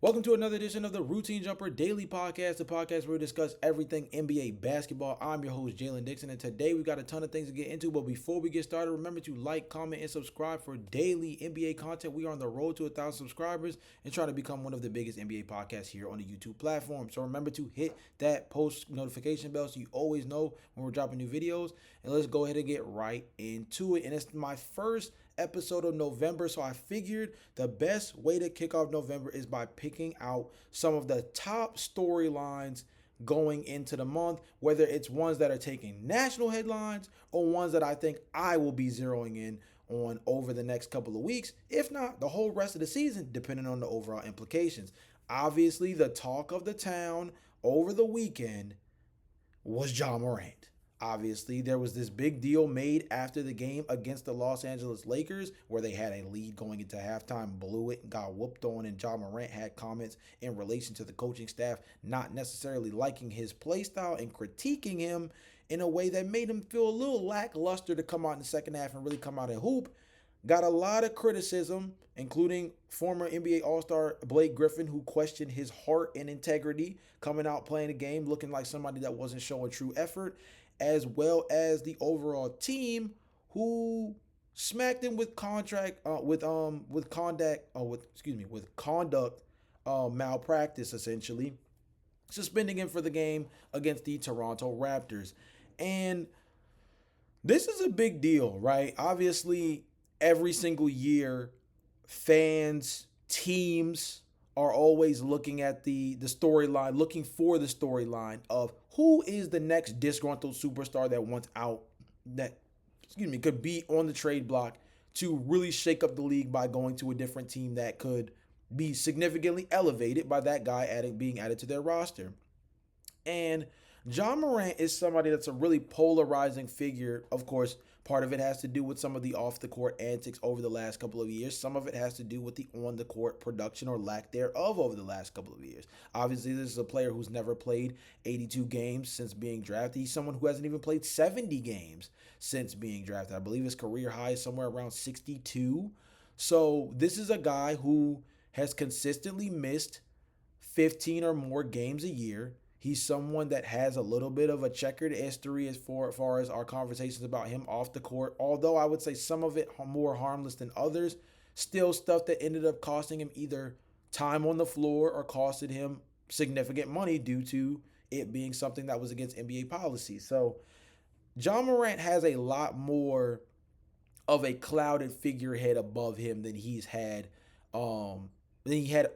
Welcome to another edition of the Routine Jumper Daily Podcast, the podcast where we discuss everything NBA basketball. I'm your host, Jalon Dixon, and today we've got a ton of things to get into. But before we get started, remember to like, comment, and subscribe for daily NBA content. We are on the road to 1,000 subscribers and trying to become one of the biggest NBA podcasts here on the YouTube platform. So remember to hit that post notification bell so you always know when we're dropping new videos. And let's go ahead and get right into it. And it's my first episode of November, so I figured the best way to kick off November is by picking out some of the top storylines going into the month, whether it's ones that are taking national headlines or ones that I think I will be zeroing in on over the next couple of weeks, if not the whole rest of the season, depending on the overall implications. Obviously, the talk of the town over the weekend was Ja Morant. Obviously, there was this big deal made after the game against the Los Angeles Lakers where they had a lead going into halftime, blew it, and got whooped on, and Ja Morant had comments in relation to the coaching staff not necessarily liking his play style and critiquing him in a way that made him feel a little lackluster to come out in the second half and really come out and hoop. Got a lot of criticism, including former NBA All-Star Blake Griffin, who questioned his heart and integrity coming out playing the game, looking like somebody that wasn't showing true effort, as well as the overall team, who smacked him with conduct malpractice, essentially suspending him for the game against the Toronto Raptors. And this is a big deal, right? Obviously, every single year, fans, teams are always looking at the storyline, looking for the storyline of who is the next disgruntled superstar that wants out, that could be on the trade block to really shake up the league by going to a different team that could be significantly elevated by that guy being added to their roster. And Ja Morant is somebody that's a really polarizing figure. Of course, part of it has to do with some of the off the court antics over the last couple of years. Some of it has to do with the on the court production or lack thereof over the last couple of years. Obviously, this is a player who's never played 82 games since being drafted. He's someone who hasn't even played 70 games since being drafted. I believe his career high is somewhere around 62. So, this is a guy who has consistently missed 15 or more games a year. He's someone that has a little bit of a checkered history as far as our conversations about him off the court. Although I would say some of it more harmless than others, still stuff that ended up costing him either time on the floor or costed him significant money due to it being something that was against NBA policy. So Ja Morant has a lot more of a clouded figurehead above him than he had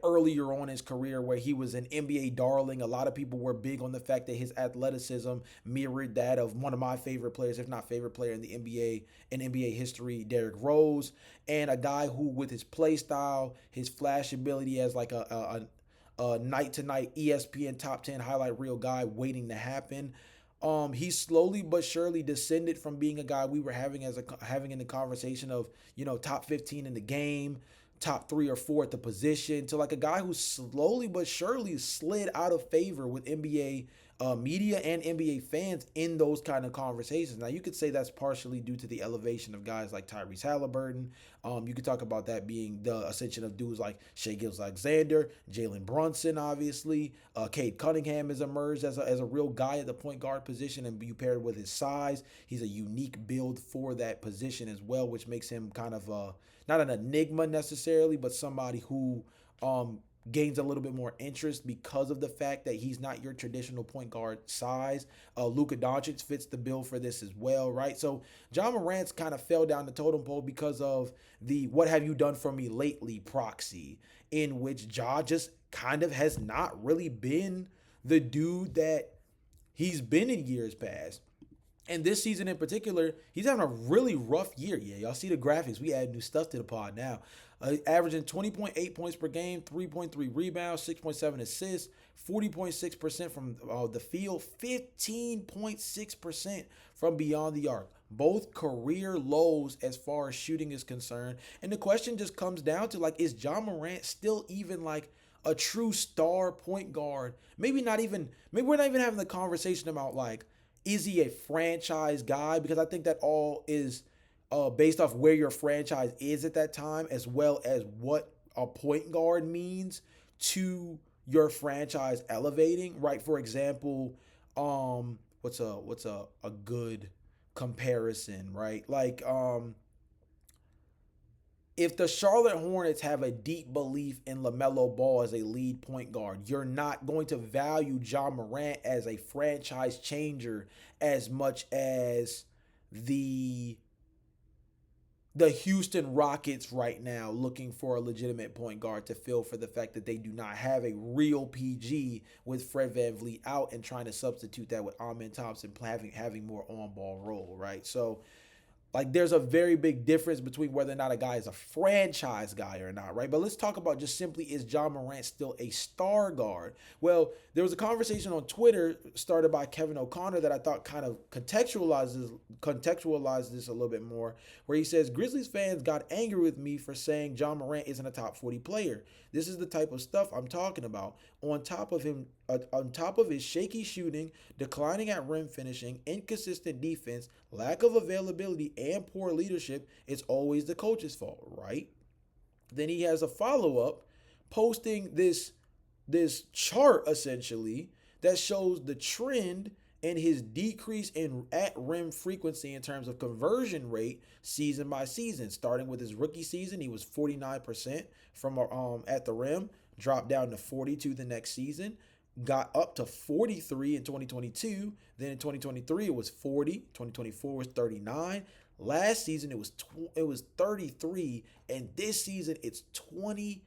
earlier on in his career, where he was an NBA darling. A lot of people were big on the fact that his athleticism mirrored that of one of my favorite players, if not favorite player in the NBA in NBA history, Derrick Rose, and a guy who, with his play style, his flash ability as like a night to night ESPN top 10 highlight reel guy waiting to happen. He slowly but surely descended from being a guy we were having in the conversation of, top 15 in the game, top 3 or 4 at the position, to like a guy who slowly but surely slid out of favor with NBA media and NBA fans in those kind of conversations. Now, you could say that's partially due to the elevation of guys like Tyrese Halliburton. You could talk about that being the ascension of dudes like Shai Gilgeous-Alexander, Jalen Brunson, obviously. Cade Cunningham has emerged as a real guy at the point guard position, and you pair it with his size. He's a unique build for that position as well, which makes him kind of not an enigma necessarily, but somebody who gains a little bit more interest because of the fact that he's not your traditional point guard size. Luka Doncic fits the bill for this as well, right? So Ja Morant's kind of fell down the totem pole because of the "what have you done for me lately" proxy, in which Ja just kind of has not really been the dude that he's been in years past. And this season in particular, he's having a really rough year. Yeah, y'all see the graphics. We add new stuff to the pod now. Averaging 20.8 points per game, 3.3 rebounds, 6.7 assists, 40.6% from the field, 15.6% from beyond the arc. Both career lows as far as shooting is concerned. And the question just comes down to, like, is Ja Morant still even like a true star point guard? Maybe we're not even having the conversation about, like, is he a franchise guy? Because I think that all is based off where your franchise is at that time, as well as what a point guard means to your franchise elevating, right? For example, what's a good comparison, right? Like if the Charlotte Hornets have a deep belief in LaMelo Ball as a lead point guard, you're not going to value Ja Morant as a franchise changer as much as the the Houston Rockets right now looking for a legitimate point guard to fill for the fact that they do not have a real PG with Fred VanVleet out and trying to substitute that with Amen Thompson having more on ball role, right? So like there's a very big difference between whether or not a guy is a franchise guy or not, right? But let's talk about just simply, is Ja Morant still a star guard? Well, there was a conversation on Twitter started by Kevin O'Connor that I thought kind of contextualizes this a little bit more, where he says Grizzlies fans got angry with me for saying Ja Morant isn't a top 40 player. This is the type of stuff I'm talking about. On top of his shaky shooting, declining at rim finishing, inconsistent defense, lack of availability, and poor leadership, it's always the coach's fault, right? Then he has a follow up posting this chart essentially that shows the trend in his decrease in at rim frequency in terms of conversion rate season by season. Starting with his rookie season, he was 49% from at the rim, dropped down to 42 the next season, got up to 43 in 2022. Then in 2023 it was 40. 2024 was 39. Last season it was 33, and this season it's 28%.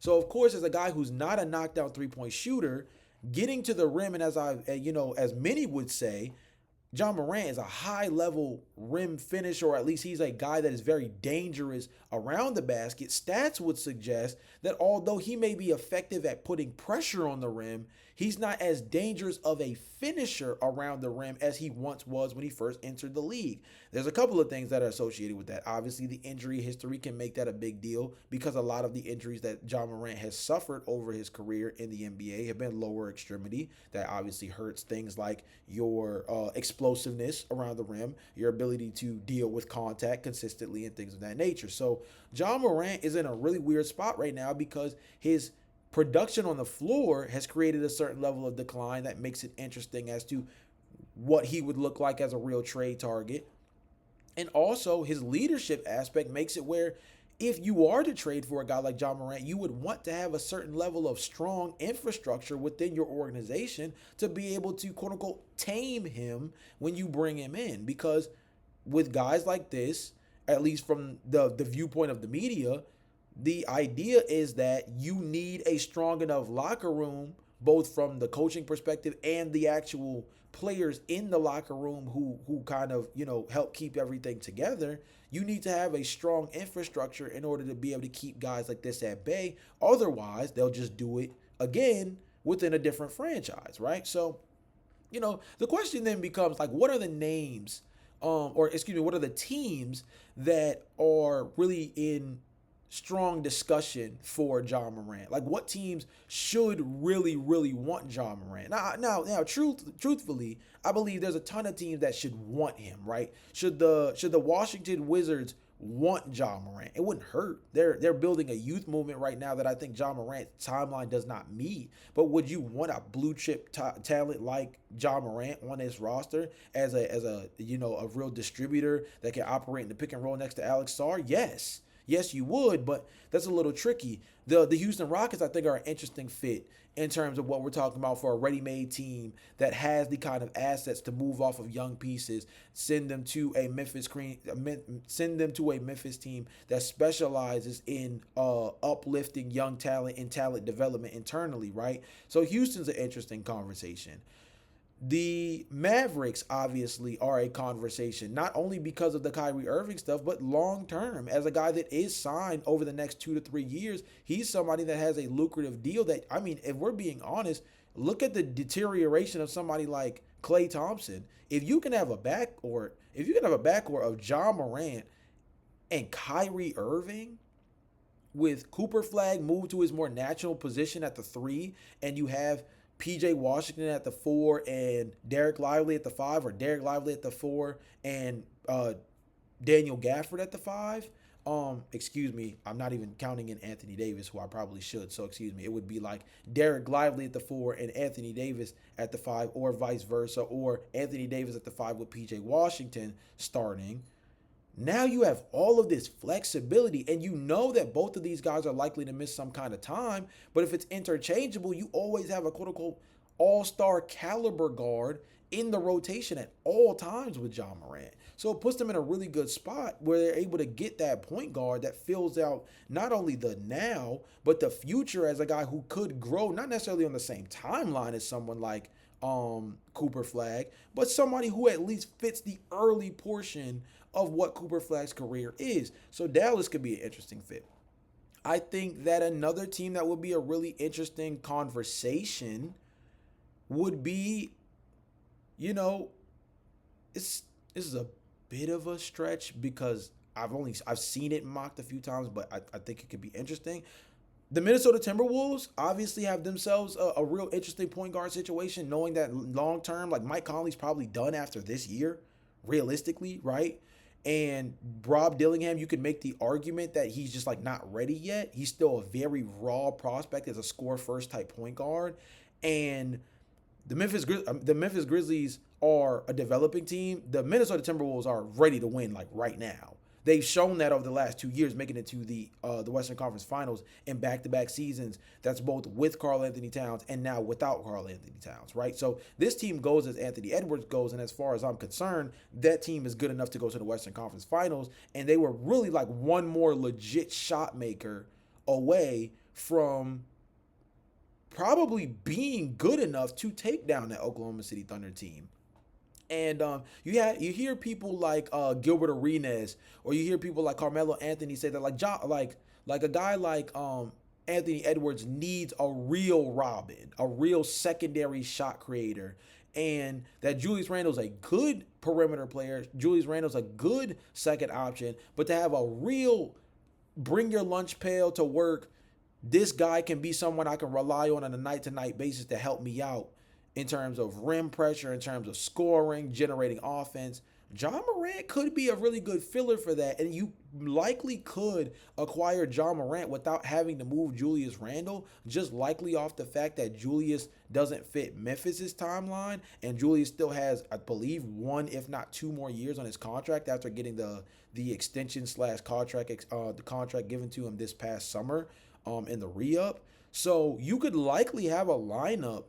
So of course, as a guy who's not a knockdown three-point shooter, getting to the rim, and as many would say, Ja Morant is a high level rim finisher, or at least he's a guy that is very dangerous around the basket. Stats would suggest that although he may be effective at putting pressure on the rim, he's not as dangerous of a finisher around the rim as he once was when he first entered the league. There's a couple of things that are associated with that. Obviously, the injury history can make that a big deal because a lot of the injuries that Ja Morant has suffered over his career in the NBA have been lower extremity. That obviously hurts things like your explosiveness around the rim, your ability to deal with contact consistently, and things of that nature. So Ja Morant is in a really weird spot right now because his production on the floor has created a certain level of decline that makes it interesting as to what he would look like as a real trade target. And also, his leadership aspect makes it where if you are to trade for a guy like Ja Morant, you would want to have a certain level of strong infrastructure within your organization to be able to, quote unquote, tame him when you bring him in. Because with guys like this, at least from the viewpoint of the media, the idea is that you need a strong enough locker room, both from the coaching perspective and the actual players in the locker room who kind of help keep everything together. You need to have a strong infrastructure in order to be able to keep guys like this at bay. Otherwise, they'll just do it again within a different franchise, right? So, the question then becomes like, what are the names, or excuse me, what are the teams that are really in strong discussion for Ja Morant? Like, what teams should really, really want Ja Morant? Truthfully, I believe there's a ton of teams that should want him. Right? Should the Washington Wizards want Ja Morant? It wouldn't hurt. They're building a youth movement right now that I think Ja Morant's timeline does not meet. But would you want a blue chip talent like Ja Morant on his roster as a real distributor that can operate in the pick and roll next to Alex Sarr? Yes. Yes, you would, but that's a little tricky. The Houston Rockets, I think, are an interesting fit in terms of what we're talking about for a ready-made team that has the kind of assets to move off of young pieces, send them to a Memphis team that specializes in uplifting young talent and talent development internally, right? So Houston's an interesting conversation. The Mavericks obviously are a conversation, not only because of the Kyrie Irving stuff, but long term. As a guy that is signed over the next 2 to 3 years, he's somebody that has a lucrative deal that, I mean, if we're being honest, look at the deterioration of somebody like Klay Thompson. If you can have a backcourt of Ja Morant and Kyrie Irving, with Cooper Flagg moved to his more natural position at the three, and you have PJ Washington at the four and Derek Lively at the five, or Derek Lively at the four and Daniel Gafford at the five. Excuse me, I'm not even counting in Anthony Davis, who I probably should. So excuse me, it would be like Derek Lively at the 4 and Anthony Davis at the 5, or vice versa, or Anthony Davis at the 5 with PJ Washington starting. Now you have all of this flexibility, and you know that both of these guys are likely to miss some kind of time. But if it's interchangeable, you always have a quote unquote all-star caliber guard in the rotation at all times with Ja Morant. So it puts them in a really good spot where they're able to get that point guard that fills out not only the now, but the future as a guy who could grow, not necessarily on the same timeline as someone like Cooper Flagg, but somebody who at least fits the early portion of what Cooper Flagg's career is. So Dallas could be an interesting fit. I think that another team that would be a really interesting conversation would be, you know, this is a bit of a stretch because I've seen it mocked a few times, but I think it could be interesting. The Minnesota Timberwolves obviously have themselves a real interesting point guard situation, knowing that long term, like Mike Conley's probably done after this year, realistically, right? And Rob Dillingham, you could make the argument that he's just like not ready yet. He's still a very raw prospect as a score first type point guard. And the Memphis Grizzlies are a developing team. The Minnesota Timberwolves are ready to win like right now. They've shown that over the last 2 years, making it to the Western Conference Finals in back-to-back seasons. That's both with Karl Anthony Towns and now without Karl Anthony Towns, right? So this team goes as Anthony Edwards goes, and as far as I'm concerned, that team is good enough to go to the Western Conference Finals, and they were really like one more legit shot maker away from probably being good enough to take down that Oklahoma City Thunder team. And you hear people like Gilbert Arenas, or you hear people like Carmelo Anthony say that like a guy like Anthony Edwards needs a real Robin, a real secondary shot creator, and that Julius Randle's a good perimeter player. Julius Randle's a good second option, but to have a real bring your lunch pail to work, this guy can be someone I can rely on a night to night basis to help me out in terms of rim pressure, in terms of scoring, generating offense. Ja Morant could be a really good filler for that, and you likely could acquire Ja Morant without having to move Julius Randle, just likely off the fact that Julius doesn't fit Memphis's timeline, and Julius still has, I believe, 1 if not 2 more years on his contract after getting the extension slash contract the contract given to him this past summer in the re-up. So you could likely have a lineup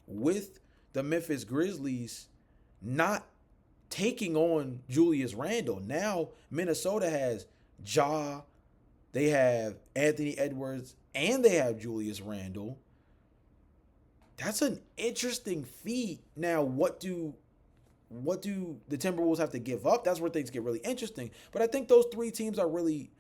with the Memphis Grizzlies not taking on Julius Randle. Now Minnesota has Ja, they have Anthony Edwards, and they have Julius Randle. That's an interesting feat. Now, what do the Timberwolves have to give up? That's where things get really interesting. But I think those 3 teams are really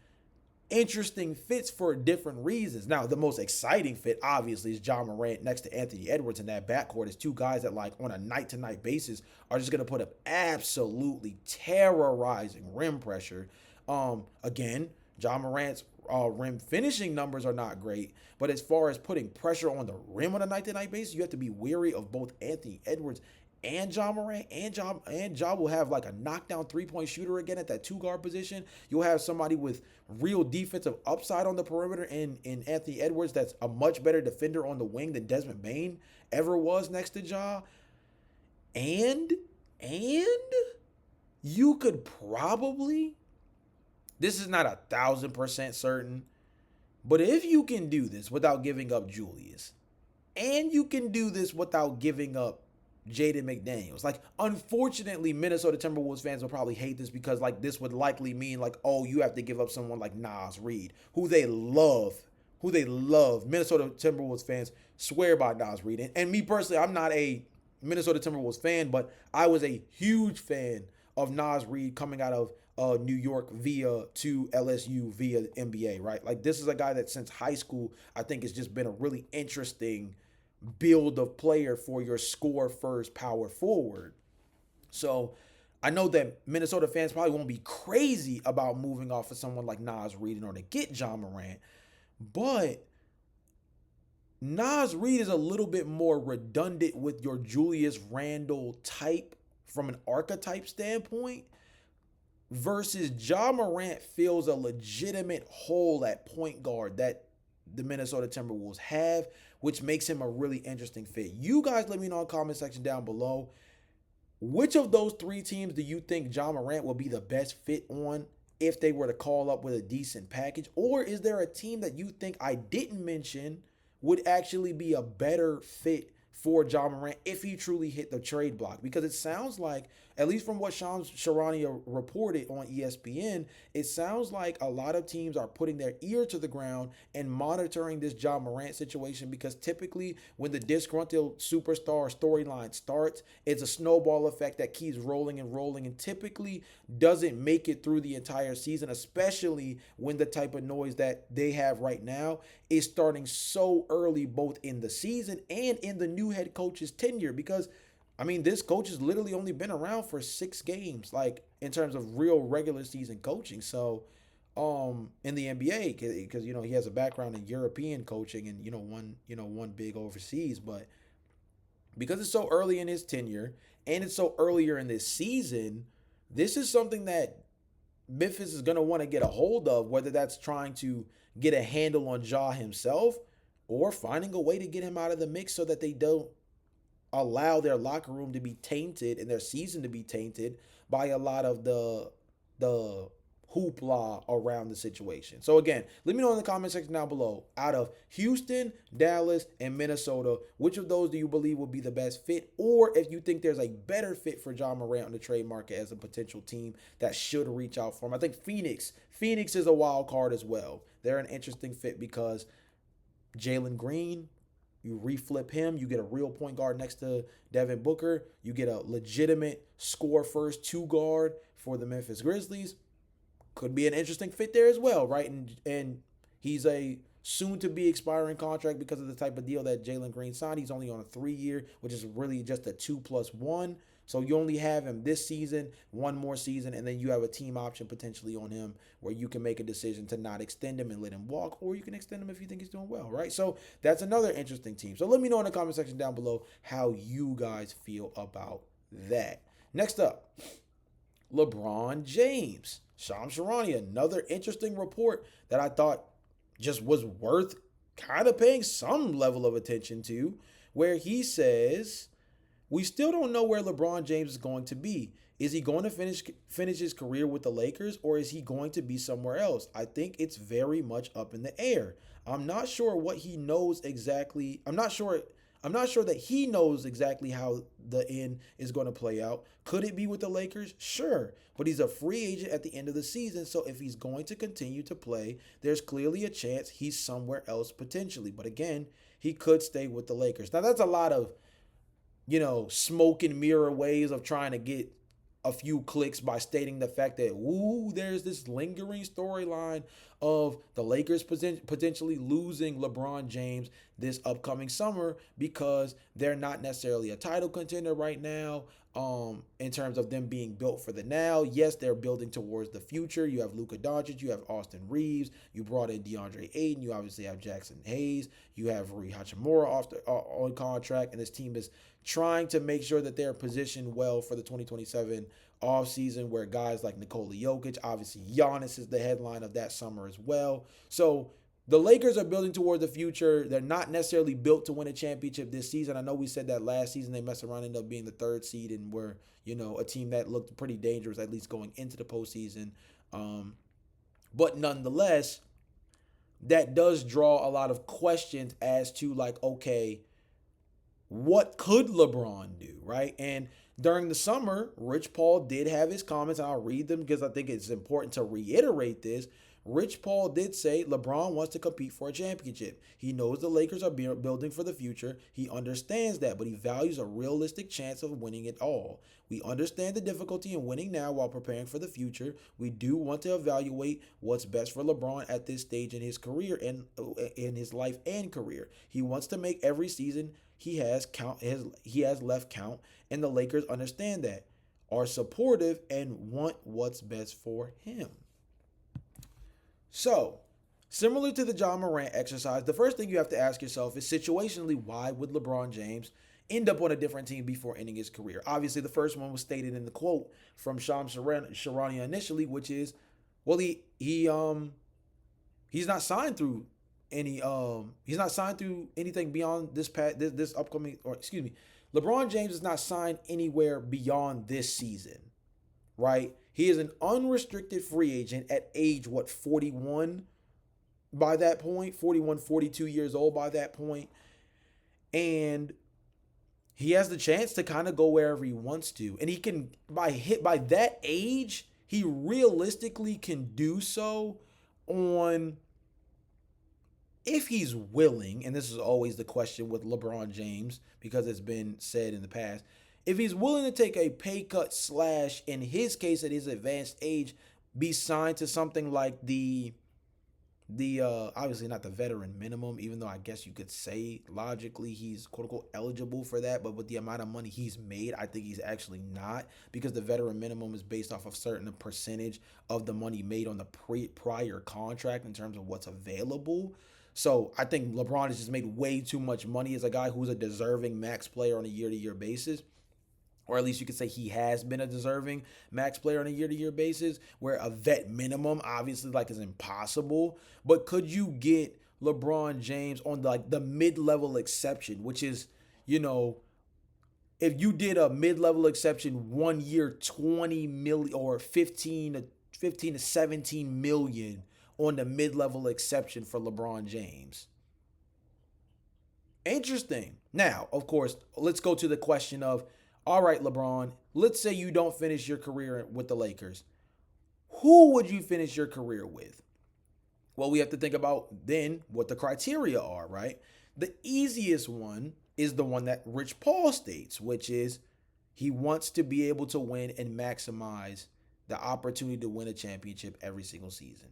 interesting fits for different reasons. Now, the most exciting fit, obviously, is Ja Morant next to Anthony Edwards in that backcourt. Is 2 guys that, like, on a night-to-night basis are just going to put up absolutely terrorizing rim pressure. Again, Ja Morant's rim finishing numbers are not great, but as far as putting pressure on the rim on a night-to-night basis, you have to be wary of both Anthony Edwards and Ja Morant, and Ja will have like a knockdown 3-point shooter again at that 2 guard position. You'll have somebody with real defensive upside on the perimeter in Anthony Edwards that's a much better defender on the wing than Desmond Bane ever was next to Ja. And you could probably, this is not 1,000% certain, but if you can do this without giving up Julius, and you can do this without giving up Jaden McDaniels. Like, unfortunately, Minnesota Timberwolves fans will probably hate this because, like, this would likely mean, like, oh, you have to give up someone like Naz Reid, who they love. Minnesota Timberwolves fans swear by Naz Reid. And me personally, I'm not a Minnesota Timberwolves fan, but I was a huge fan of Naz Reid coming out of New York to LSU via the NBA, right? Like, this is a guy that since high school, I think has just been a really interesting build of player for your score first power forward. So I know that Minnesota fans probably won't be crazy about moving off of someone like Naz Reid in order to get Ja Morant, but Naz Reid is a little bit more redundant with your Julius Randle type from an archetype standpoint versus Ja Morant fills a legitimate hole at point guard that the Minnesota Timberwolves have, which makes him a really interesting fit. You guys let me know in the comment section down below. Which of those three teams do you think Ja Morant will be the best fit on if they were to call up with a decent package? Or is there a team that you think I didn't mention would actually be a better fit for Ja Morant if he truly hit the trade block? Because it sounds like, at least from what Shams Charania reported on ESPN, it sounds like a lot of teams are putting their ear to the ground and monitoring this Ja Morant situation, because typically when the disgruntled superstar storyline starts, it's a snowball effect that keeps rolling and rolling and typically doesn't make it through the entire season, especially when the type of noise that they have right now is starting so early, both in the season and in the new head coach's tenure. Because I mean, this coach has literally only been around for 6 games, like in terms of real regular season coaching. So, in the NBA, because he has a background in European coaching and one big overseas, but because it's so early in his tenure and it's so earlier in this season, this is something that Memphis is going to want to get a hold of, whether that's trying to get a handle on Ja himself or finding a way to get him out of the mix so that they don't allow their locker room to be tainted and their season to be tainted by a lot of the hoopla around the situation. So again, let me know in the comment section down below, out of Houston, Dallas, and Minnesota, which of those do you believe will be the best fit, or if you think there's a better fit for Ja Morant on the trade market as a potential team that should reach out for him. I think Phoenix is a wild card as well. They're an interesting fit because Jalen Green, you reflip him, you get a real point guard next to Devin Booker. You get a legitimate score first 2 guard for the Memphis Grizzlies. Could be an interesting fit there as well, right? And he's a soon to be expiring contract because of the type of deal that Jalen Green signed. He's only on a 3-year, which is really just a 2+1. So you only have him this season, one more season, and then you have a team option potentially on him where you can make a decision to not extend him and let him walk, or you can extend him if you think he's doing well, right? So that's another interesting team. So let me know in the comment section down below how you guys feel about that. Next up, LeBron James. Shams Charania, another interesting report that I thought just was worth kind of paying some level of attention to, where he says, we still don't know where LeBron James is going to be. Is he going to finish his career with the Lakers, or is he going to be somewhere else? I think it's very much up in the air. I'm not sure what he knows exactly. I'm not sure that he knows exactly how the end is going to play out. Could it be with the Lakers? Sure. But he's a free agent at the end of the season. So if he's going to continue to play, there's clearly a chance he's somewhere else potentially. But again, he could stay with the Lakers. Now, that's a lot of, smoke and mirror ways of trying to get a few clicks by stating the fact that, there's this lingering storyline of the Lakers potentially losing LeBron James this upcoming summer because they're not necessarily a title contender right now. In terms of them being built for the now, yes, they're building towards the future. You have Luka Doncic, you have Austin Reeves, you brought in DeAndre Ayton, you obviously have Jackson Hayes, you have Rui Hachimura on contract, and this team is trying to make sure that they're positioned well for the 2027 offseason, where guys like Nikola Jokic, obviously Giannis is the headline of that summer as well. So the Lakers are building toward the future. They're not necessarily built to win a championship this season. I know we said that last season they messed around, ended up being the 3rd seed, and were, a team that looked pretty dangerous, at least going into the postseason. But nonetheless, that does draw a lot of questions as to, like, okay, what could LeBron do, right? And during the summer, Rich Paul did have his comments, and I'll read them because I think it's important to reiterate this. Rich Paul did say LeBron wants to compete for a championship. He knows the Lakers are building for the future. He understands that, but he values a realistic chance of winning it all. We understand the difficulty in winning now while preparing for the future. We do want to evaluate what's best for LeBron at this stage in his career and in his life and career. He wants to make every season he has left count, and the Lakers understand that, are supportive, and want what's best for him. So, similar to the Ja Morant exercise, the first thing you have to ask yourself is, situationally, why would LeBron James end up on a different team before ending his career. Obviously, the first one was stated in the quote from Sharania initially, which is, well, he's not signed through he's not signed through anything beyond this upcoming, or excuse me, LeBron James is not signed anywhere beyond this season, right? He is an unrestricted free agent at age, what, 41 by that point, 41, 42 years old by that point. And he has the chance to kind of go wherever he wants to. And he can, by that age, he realistically can do so on, if he's willing, and this is always the question with LeBron James because it's been said in the past, if he's willing to take a pay cut / in his case at his advanced age, be signed to something like the obviously not the veteran minimum, even though I guess you could say logically he's quote unquote eligible for that, but with the amount of money he's made, I think he's actually not, because the veteran minimum is based off of certain percentage of the money made on the prior contract in terms of what's available. So I think LeBron has just made way too much money as a guy who's a deserving max player on a year-to-year basis. Or at least you could say he has been a deserving max player on a year-to-year basis, where a vet minimum obviously like is impossible. But could you get LeBron James on the mid-level exception, which is, if you did a mid-level exception 1 year, 20 million or 15 to 17 million on the mid-level exception for LeBron James. Interesting. Now, of course, let's go to the question of, all right, LeBron, let's say you don't finish your career with the Lakers. Who would you finish your career with? Well, we have to think about then what the criteria are, right? The easiest one is the one that Rich Paul states, which is he wants to be able to win and maximize the opportunity to win a championship every single season.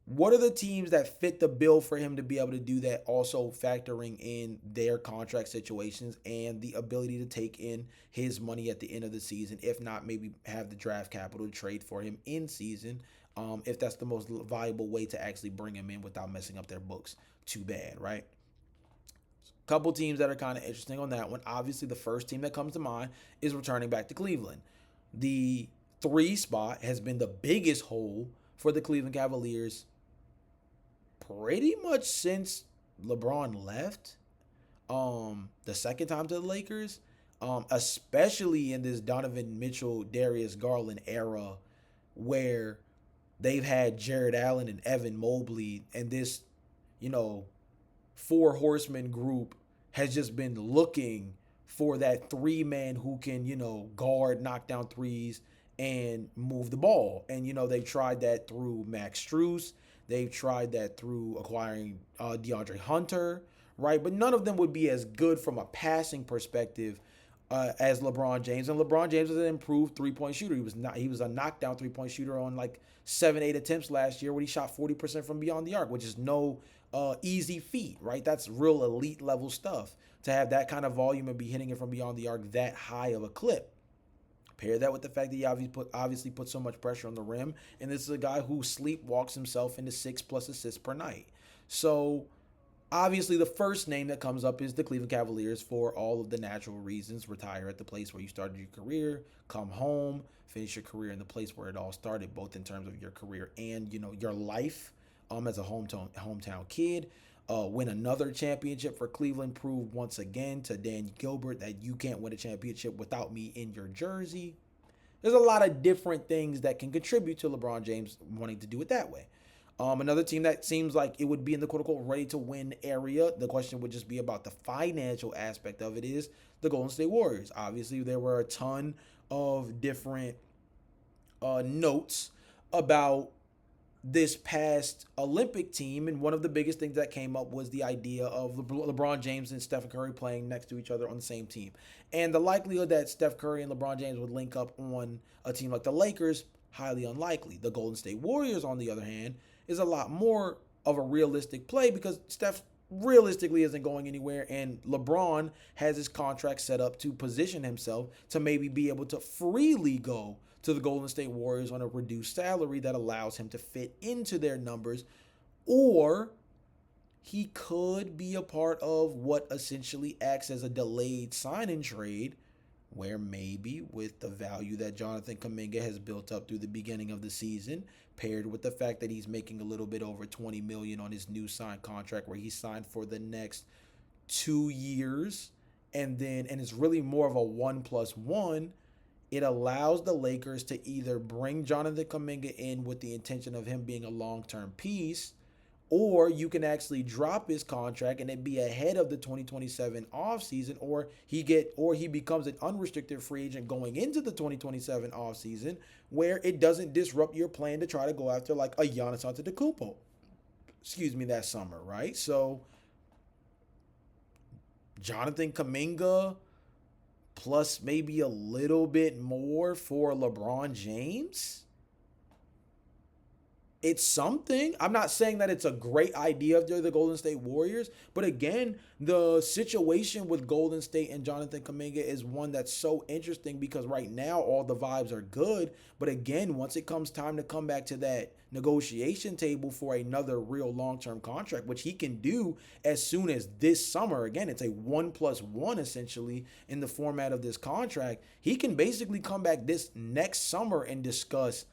What are the teams that fit the bill for him to be able to do that, also factoring in their contract situations and the ability to take in his money at the end of the season, if not maybe have the draft capital to trade for him in season, if that's the most viable way to actually bring him in without messing up their books too bad, right? Couple teams that are kind of interesting on that one. Obviously, the first team that comes to mind is returning back to Cleveland. The 3 spot has been the biggest hole for the Cleveland Cavaliers pretty much since LeBron left the second time to the Lakers, especially in this Donovan Mitchell, Darius Garland era where they've had Jared Allen and Evan Mobley, and this, 4 horseman group has just been looking for that 3-man who can, guard, knock down threes, and move the ball. And, they've tried that through Max Strus. They've tried that through acquiring DeAndre Hunter, right? But none of them would be as good from a passing perspective as LeBron James. And LeBron James is an improved three-point shooter. He was a knockdown three-point shooter on like 7-8 attempts last year when he shot 40% from beyond the arc, which is no easy feat, right? That's real elite level stuff to have that kind of volume and be hitting it from beyond the arc that high of a clip. Pair that with the fact that he obviously put so much pressure on the rim, and this is a guy who sleepwalks himself into 6+ assists per night. So obviously the first name that comes up is the Cleveland Cavaliers for all of the natural reasons. Retire at the place where you started your career, come home, finish your career in the place where it all started, both in terms of your career and your life as a hometown kid. Win another championship for Cleveland, prove once again to Dan Gilbert that you can't win a championship without me in your jersey. There's a lot of different things that can contribute to LeBron James wanting to do it that way. Another team that seems like it would be in the quote-unquote ready-to-win area, the question would just be about the financial aspect of it, is the Golden State Warriors. Obviously, there were a ton of different notes about this past Olympic team, and one of the biggest things that came up was the idea of LeBron James and Steph Curry playing next to each other on the same team. And the likelihood that Steph Curry and LeBron James would link up on a team like the Lakers, highly unlikely. The Golden State Warriors, on the other hand, is a lot more of a realistic play because Steph realistically isn't going anywhere, and LeBron has his contract set up to position himself to maybe be able to freely go to the Golden State Warriors on a reduced salary that allows him to fit into their numbers, or he could be a part of what essentially acts as a delayed sign-in trade, where maybe with the value that Jonathan Kuminga has built up through the beginning of the season, paired with the fact that he's making a little bit over 20 million on his new signed contract where he signed for the next 2 years, and it's really more of a 1+1. It allows the Lakers to either bring Jonathan Kuminga in with the intention of him being a long-term piece, or you can actually drop his contract and it be ahead of the 2027 offseason, or he becomes an unrestricted free agent going into the 2027 offseason, where it doesn't disrupt your plan to try to go after like a Giannis Antetokounmpo, that summer, right? So Jonathan Kuminga plus maybe a little bit more for LeBron James, it's something. I'm not saying that it's a great idea if they're the Golden State Warriors, but again, the situation with Golden State and Jonathan Kuminga is one that's so interesting because right now all the vibes are good, but again, once it comes time to come back to that negotiation table for another real long-term contract, which he can do as soon as this summer. Again, it's a 1+1 essentially in the format of this contract. He can basically come back this next summer and discuss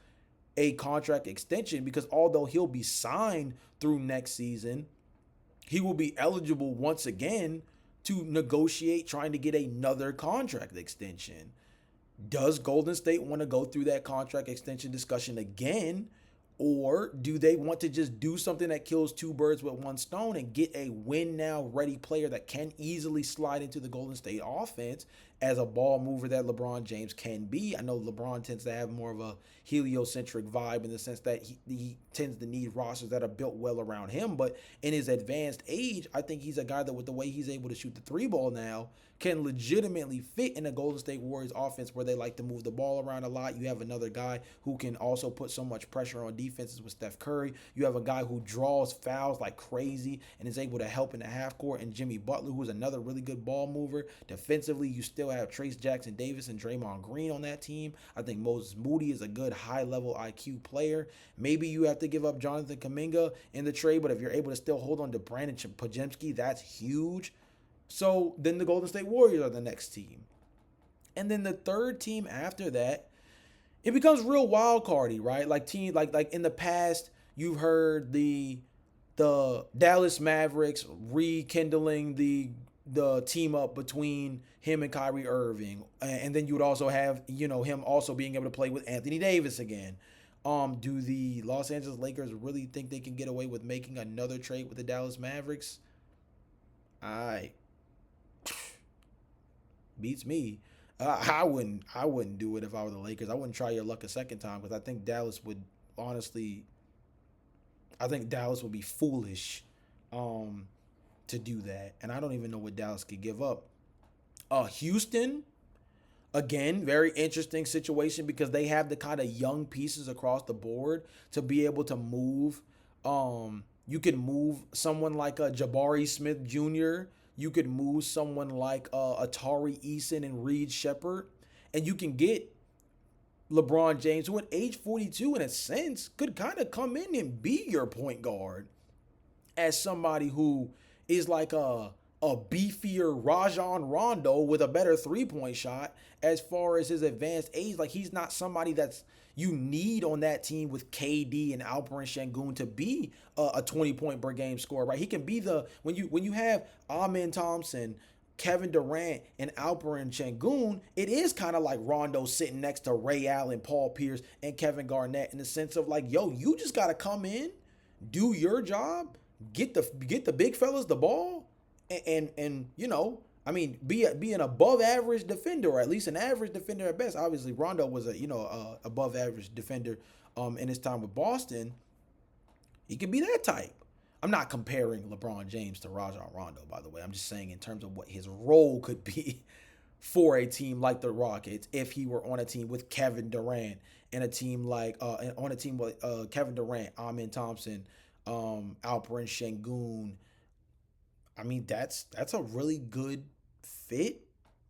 a contract extension because although he'll be signed through next season, he will be eligible once again to negotiate trying to get another contract extension. Does Golden State want to go through that contract extension discussion again? Or do they want to just do something that kills two birds with one stone and get a win now ready player that can easily slide into the Golden State offense as a ball mover that LeBron James can be? I know LeBron tends to have more of a heliocentric vibe in the sense that he tends to need rosters that are built well around him. But in his advanced age, I think he's a guy that with the way he's able to shoot the three ball now can legitimately fit in a Golden State Warriors offense where they like to move the ball around a lot. You have another guy who can also put so much pressure on defenses with Steph Curry. You have a guy who draws fouls like crazy and is able to help in the half court, and Jimmy Butler, who's another really good ball mover. Defensively, you still have Trace Jackson Davis and Draymond Green on that team. I think Moses Moody is a good high-level IQ player. Maybe you have to give up Jonathan Kuminga in the trade, but if you're able to still hold on to Brandon Podziemski, that's huge. So then the Golden State Warriors are the next team. And then the third team after that, it becomes real wild cardy, right? Like like in the past, you've heard the Dallas Mavericks rekindling the team up between him and Kyrie Irving. And then you would also have, him also being able to play with Anthony Davis again. Do the Los Angeles Lakers really think they can get away with making another trade with the Dallas Mavericks? I beats me. I wouldn't do it if I were the Lakers. I wouldn't try your luck a second time because I think Dallas would honestly. I think Dallas would be foolish, to do that, and I don't even know what Dallas could give up. Houston, again, very interesting situation because they have the kind of young pieces across the board to be able to move. You can move someone like a Jabari Smith Jr. You could move someone like Atari Eason and Reed Shepard, and you can get LeBron James, who at age 42, in a sense, could kind of come in and be your point guard as somebody who is like a beefier Rajon Rondo with a better 3-point shot as far as his advanced age. Like he's not somebody that's you need on that team with KD and Alperen Sengun to be a 20-point per game scorer, right? He can be the when you have Amen Thompson, Kevin Durant, and Alperen Sengun, it is kind of like Rondo sitting next to Ray Allen, Paul Pierce, and Kevin Garnett in the sense of like, yo, you just gotta come in, do your job, get the big fellas the ball, and I mean, be an above average defender, or at least an average defender at best. Obviously, Rondo was a above average defender in his time with Boston. He could be that type. I'm not comparing LeBron James to Rajon Rondo, by the way. I'm just saying in terms of what his role could be for a team like the Rockets if he were on a team with Kevin Durant and a team like on a team with Kevin Durant, Amen Thompson, Alperen Sengun. I mean, that's a really good fit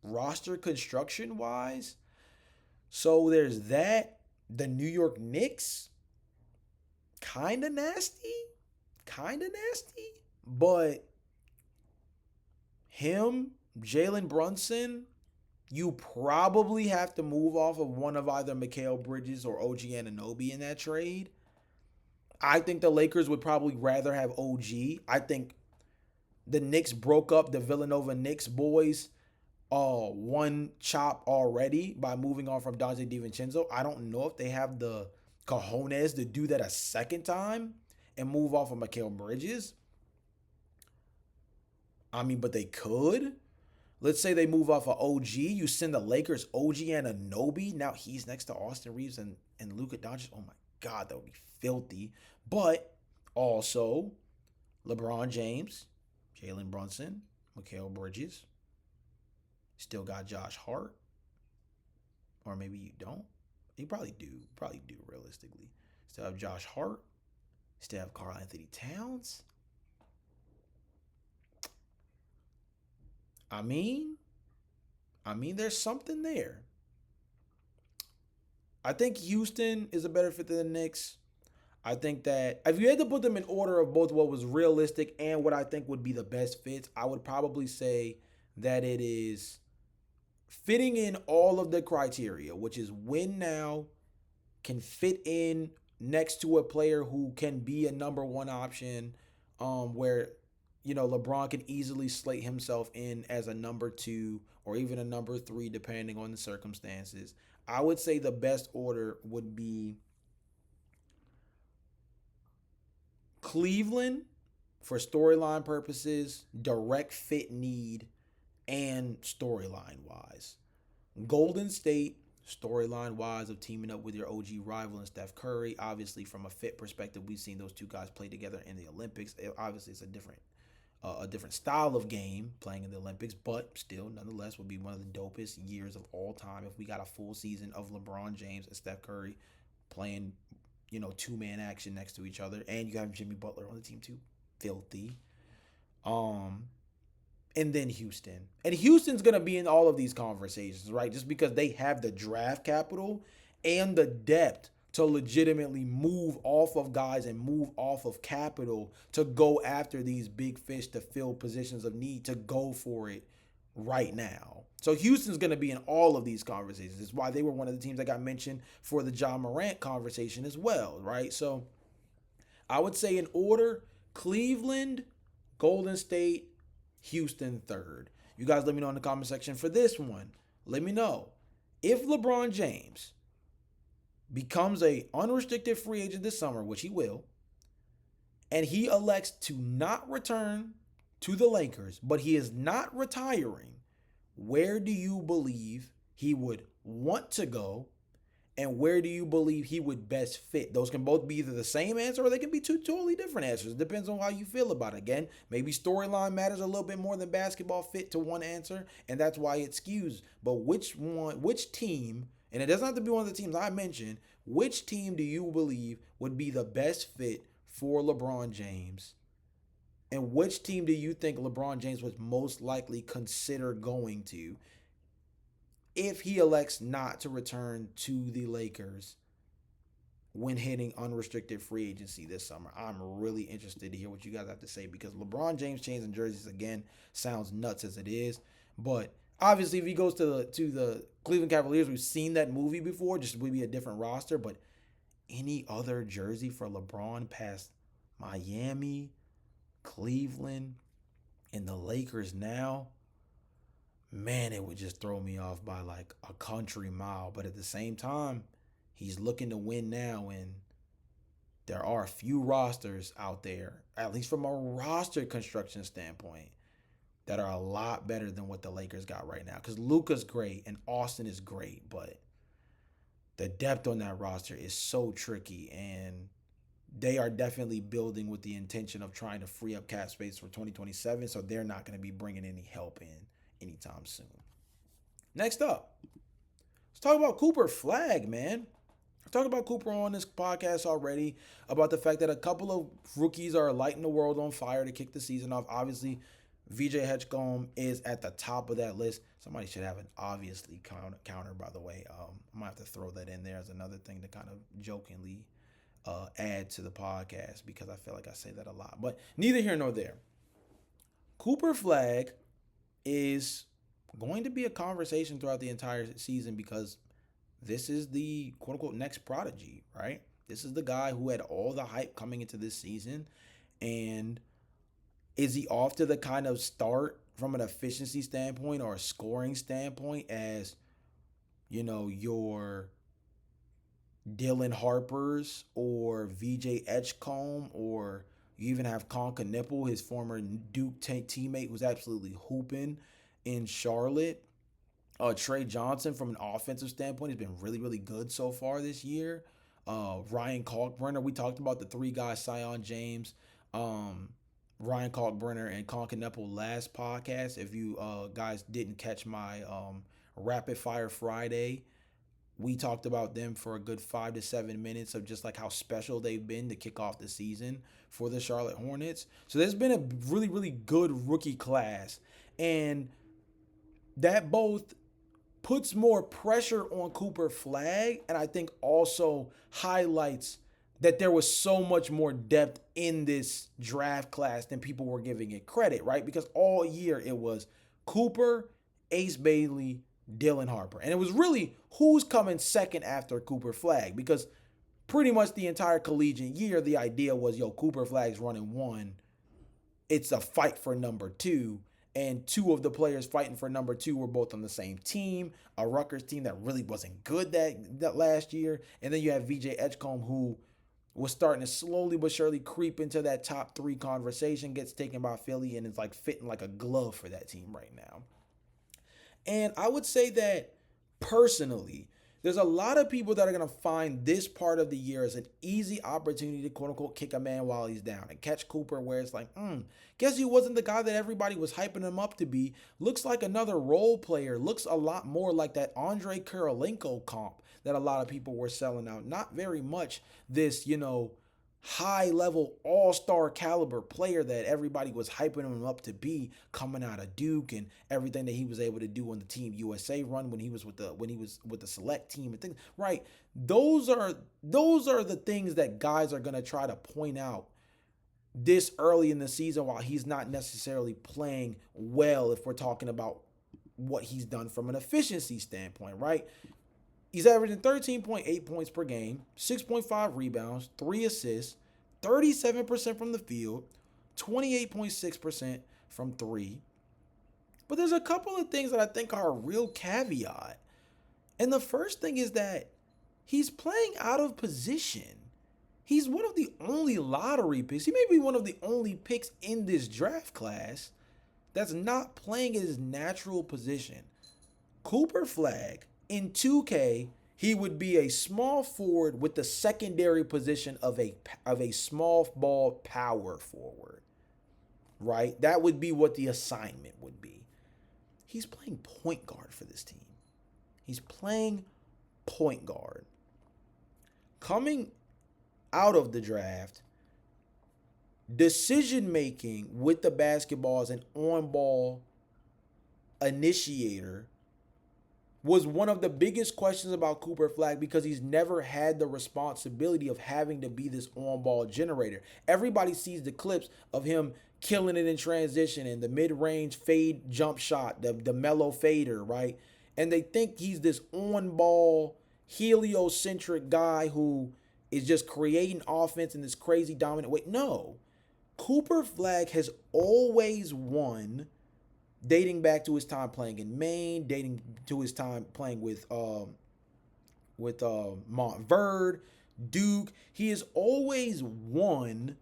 roster construction wise. So there's that. The New York Knicks, kind of nasty, But him, Jalen Brunson, you probably have to move off of one of either Mikal Bridges or OG Anunoby in that trade. I think the Lakers would probably rather have OG. I think the Knicks broke up the Villanova Knicks boys one chop already by moving on from Dante DiVincenzo. I don't know if they have the cojones to do that a second time and move off of Mikal Bridges. I mean, but they could. Let's say they move off of OG. You send the Lakers OG and Anunoby. Now he's next to Austin Reeves and Luka Doncic. Oh my God, that would be filthy. But also LeBron James, Jalen Brunson, Mikal Bridges. Still got Josh Hart. Or maybe you don't. You probably do. Probably do realistically. Still have Josh Hart. Still have Karl Anthony Towns. I mean, there's something there. I think Houston is a better fit than the Knicks. I think that if you had to put them in order of both what was realistic and what I think would be the best fits, I would probably say that it is fitting in all of the criteria, which is win now, can fit in next to a player who can be a number one option, where LeBron can easily slate himself in as a number two or even a number three, depending on the circumstances. I would say the best order would be Cleveland for storyline purposes, direct fit need, and storyline wise. Golden State, storyline wise, of teaming up with your OG rival and Steph Curry. Obviously, from a fit perspective, we've seen those two guys play together in the Olympics. Obviously, it's a different style of game playing in the Olympics, but still, nonetheless, would be one of the dopest years of all time if we got a full season of LeBron James and Steph Curry playing, two-man action next to each other, and you have Jimmy Butler on the team too. Filthy. Um, and then Houston. And Houston's going to be in all of these conversations, right? Just because they have the draft capital and the depth to legitimately move off of guys and move off of capital to go after these big fish to fill positions of need, to go for it right now. So Houston's going to be in all of these conversations. It's why they were one of the teams that got mentioned for the Ja Morant conversation as well, right? So I would say in order, Cleveland, Golden State, Houston third. You guys let me know in the comment section for this one. Let me know if LeBron James becomes a unrestricted free agent this summer, which he will, and he elects to not return to the Lakers, but he is not retiring, where do you believe he would want to go, and where do you believe he would best fit? Those can both be either the same answer or they can be two totally different answers. It depends on how you feel about it. Again, maybe storyline matters a little bit more than basketball fit to one answer, and that's why it skews. But which team, and it doesn't have to be one of the teams I mentioned, which team do you believe would be the best fit for LeBron James? And which team do you think LeBron James would most likely consider going to if he elects not to return to the Lakers when hitting unrestricted free agency this summer? I'm really interested to hear what you guys have to say, because LeBron James changing jerseys again sounds nuts as it is. But obviously, if he goes to the Cleveland Cavaliers, we've seen that movie before, just would be a different roster. But any other jersey for LeBron past Miami, Cleveland, and the Lakers now, man, it would just throw me off by like a country mile. But at the same time, he's looking to win now, and there are a few rosters out there, at least from a roster construction standpoint, that are a lot better than what the Lakers got right now. Because Luka's great and Austin is great, but the depth on that roster is so tricky, and they are definitely building with the intention of trying to free up cap space for 2027, so they're not going to be bringing any help in anytime soon. Next up, let's talk about Cooper Flagg, man. I talked about Cooper on this podcast already, about the fact that a couple of rookies are lighting the world on fire to kick the season off. Obviously, VJ Hedgecomb is at the top of that list. Somebody should have an obviously counter, by the way. I might have to throw that in there as another thing to kind of jokingly add to the podcast, because I feel like I say that a lot. But neither here nor there. Cooper Flagg is going to be a conversation throughout the entire season because this is the quote unquote next prodigy, right? This is the guy who had all the hype coming into this season. And is he off to the kind of start from an efficiency standpoint or a scoring standpoint as, your Dylan Harper's or VJ Edgecombe, or you even have Conka Nipple, his former Duke teammate who's absolutely hooping in Charlotte. Trey Johnson, from an offensive standpoint, has been really, really good so far this year. Ryan Kalkbrenner, we talked about the three guys, Sion James, Ryan Kalkbrenner, and Conka Nipple last podcast. If you guys didn't catch my Rapid Fire Friday, we talked about them for a good 5 to 7 minutes of just like how special they've been to kick off the season for the Charlotte Hornets. So there's been a really, really good rookie class. And that both puts more pressure on Cooper Flagg, and I think also highlights that there was so much more depth in this draft class than people were giving it credit, right? Because all year it was Cooper, Ace Bailey, Dylan Harper. And it was really who's coming second after Cooper Flagg, because pretty much the entire collegiate year, the idea was, Cooper Flagg's running one. It's a fight for number two. And two of the players fighting for number two were both on the same team, a Rutgers team that really wasn't good that last year. And then you have VJ Edgecombe, who was starting to slowly but surely creep into that top three conversation, gets taken by Philly, and is like fitting like a glove for that team right now. And I would say that personally, there's a lot of people that are going to find this part of the year as an easy opportunity to quote unquote kick a man while he's down and catch Cooper where it's like, guess he wasn't the guy that everybody was hyping him up to be. Looks like another role player. Looks a lot more like that Andre Kirilenko comp that a lot of people were selling out. Not very much this, high level all-star caliber player that everybody was hyping him up to be coming out of Duke, and everything that he was able to do on the Team USA run when he was with the select team and things, right? Those are the things that guys are going to try to point out this early in the season while he's not necessarily playing well, if we're talking about what he's done from an efficiency standpoint, right? He's averaging 13.8 points per game, 6.5 rebounds, 3 assists, 37% from the field, 28.6% from three. But there's a couple of things that I think are a real caveat. And the first thing is that he's playing out of position. He's one of the only lottery picks. He may be one of the only picks in this draft class that's not playing in his natural position. Cooper Flagg, in 2K, he would be a small forward with the secondary position of a small ball power forward, right? That would be what the assignment would be. He's playing point guard for this team. He's playing point guard. Coming out of the draft, decision making with the basketball as an on-ball initiator was one of the biggest questions about Cooper Flagg, because he's never had the responsibility of having to be this on-ball generator. Everybody sees the clips of him killing it in transition and the mid-range fade jump shot, the mellow fader, right? And they think he's this on-ball heliocentric guy who is just creating offense in this crazy dominant way. No. Cooper Flagg has always won, dating back to his time playing in Maine, dating to his time playing with Montverde, Duke. He has always won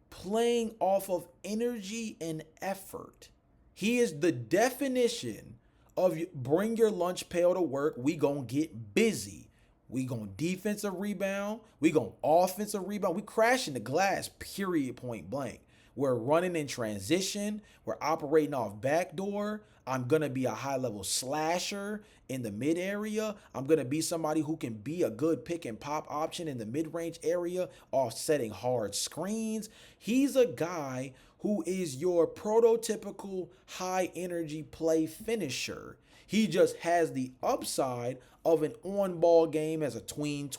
playing off of energy and effort. He is the definition of bring your lunch pail to work. We gonna get busy. We gonna defensive rebound. We gonna offensive rebound. We crashing the glass, period, point blank. We're running in transition. We're operating off backdoor. I'm going to be a high-level slasher in the mid area. I'm going to be somebody who can be a good pick and pop option in the mid-range area, offsetting hard screens. He's a guy who is your prototypical high-energy play finisher. He just has the upside of an on-ball game as a tween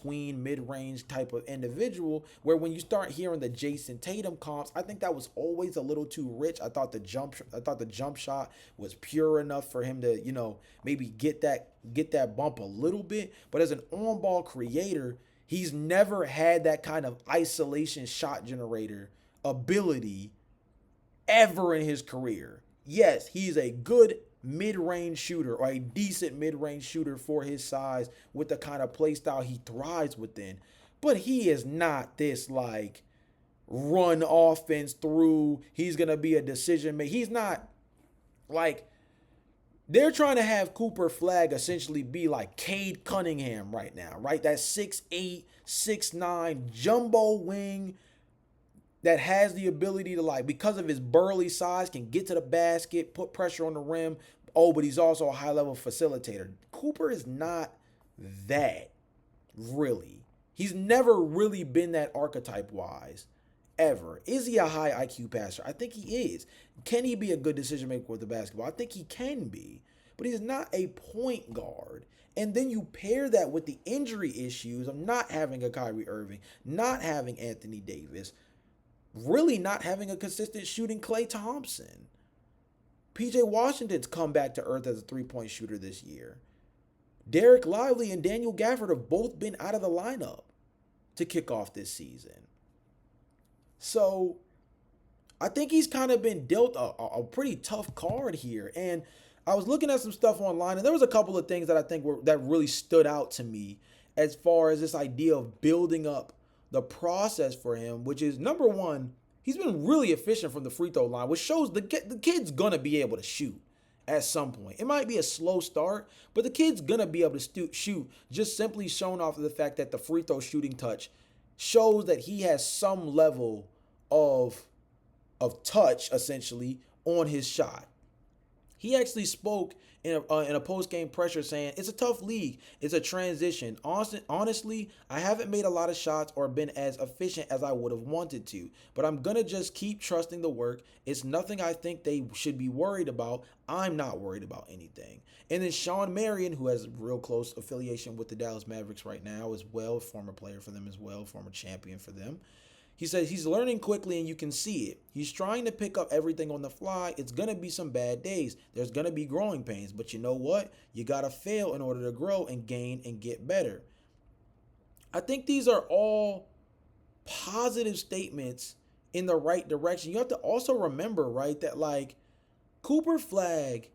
mid-range type of individual. Where when you start hearing the Jason Tatum comps, I think that was always a little too rich. I thought the jump shot was pure enough for him to maybe get that bump a little bit. But as an on-ball creator, he's never had that kind of isolation shot generator ability ever in his career. Yes, he's a good mid-range shooter or a decent mid-range shooter for his size with the kind of play style he thrives within. But he is not this like run offense through. He's going to be a decision maker. He's not like they're trying to have Cooper Flagg essentially be like Cade Cunningham right now, right? That 6'8", 6'9", jumbo wing that has the ability to, like, because of his burly size, can get to the basket, put pressure on the rim. Oh, but he's also a high-level facilitator. Cooper is not that, really. He's never really been that archetype-wise, ever. Is he a high IQ passer? I think he is. Can he be a good decision-maker with the basketball? I think he can be. But he's not a point guard. And then you pair that with the injury issues of not having a Kyrie Irving, not having Anthony Davis, really not having a consistent shooting Klay Thompson. PJ Washington's come back to earth as a three-point shooter this year. Derek Lively and Daniel Gafford have both been out of the lineup to kick off this season. So I think he's kind of been dealt a pretty tough card here. And I was looking at some stuff online, and there was a couple of things that I think that really stood out to me as far as this idea of building up the process for him, which is, number one, he's been really efficient from the free throw line, which shows the kid's going to be able to shoot at some point. It might be a slow start, but the kid's going to be able to shoot, just simply shown off of the fact that the free throw shooting touch shows that he has some level of touch, essentially, on his shot. He actually spoke in a post-game pressure saying, it's a tough league. It's a transition. Honestly, I haven't made a lot of shots or been as efficient as I would have wanted to, but I'm going to just keep trusting the work. It's nothing I think they should be worried about. I'm not worried about anything. And then Sean Marion, who has a real close affiliation with the Dallas Mavericks right now as well, former player for them as well, former champion for them. He says he's learning quickly and you can see it. He's trying to pick up everything on the fly. It's going to be some bad days. There's going to be growing pains. But you know what? You got to fail in order to grow and gain and get better. I think these are all positive statements in the right direction. You have to also remember, right, that like Cooper Flagg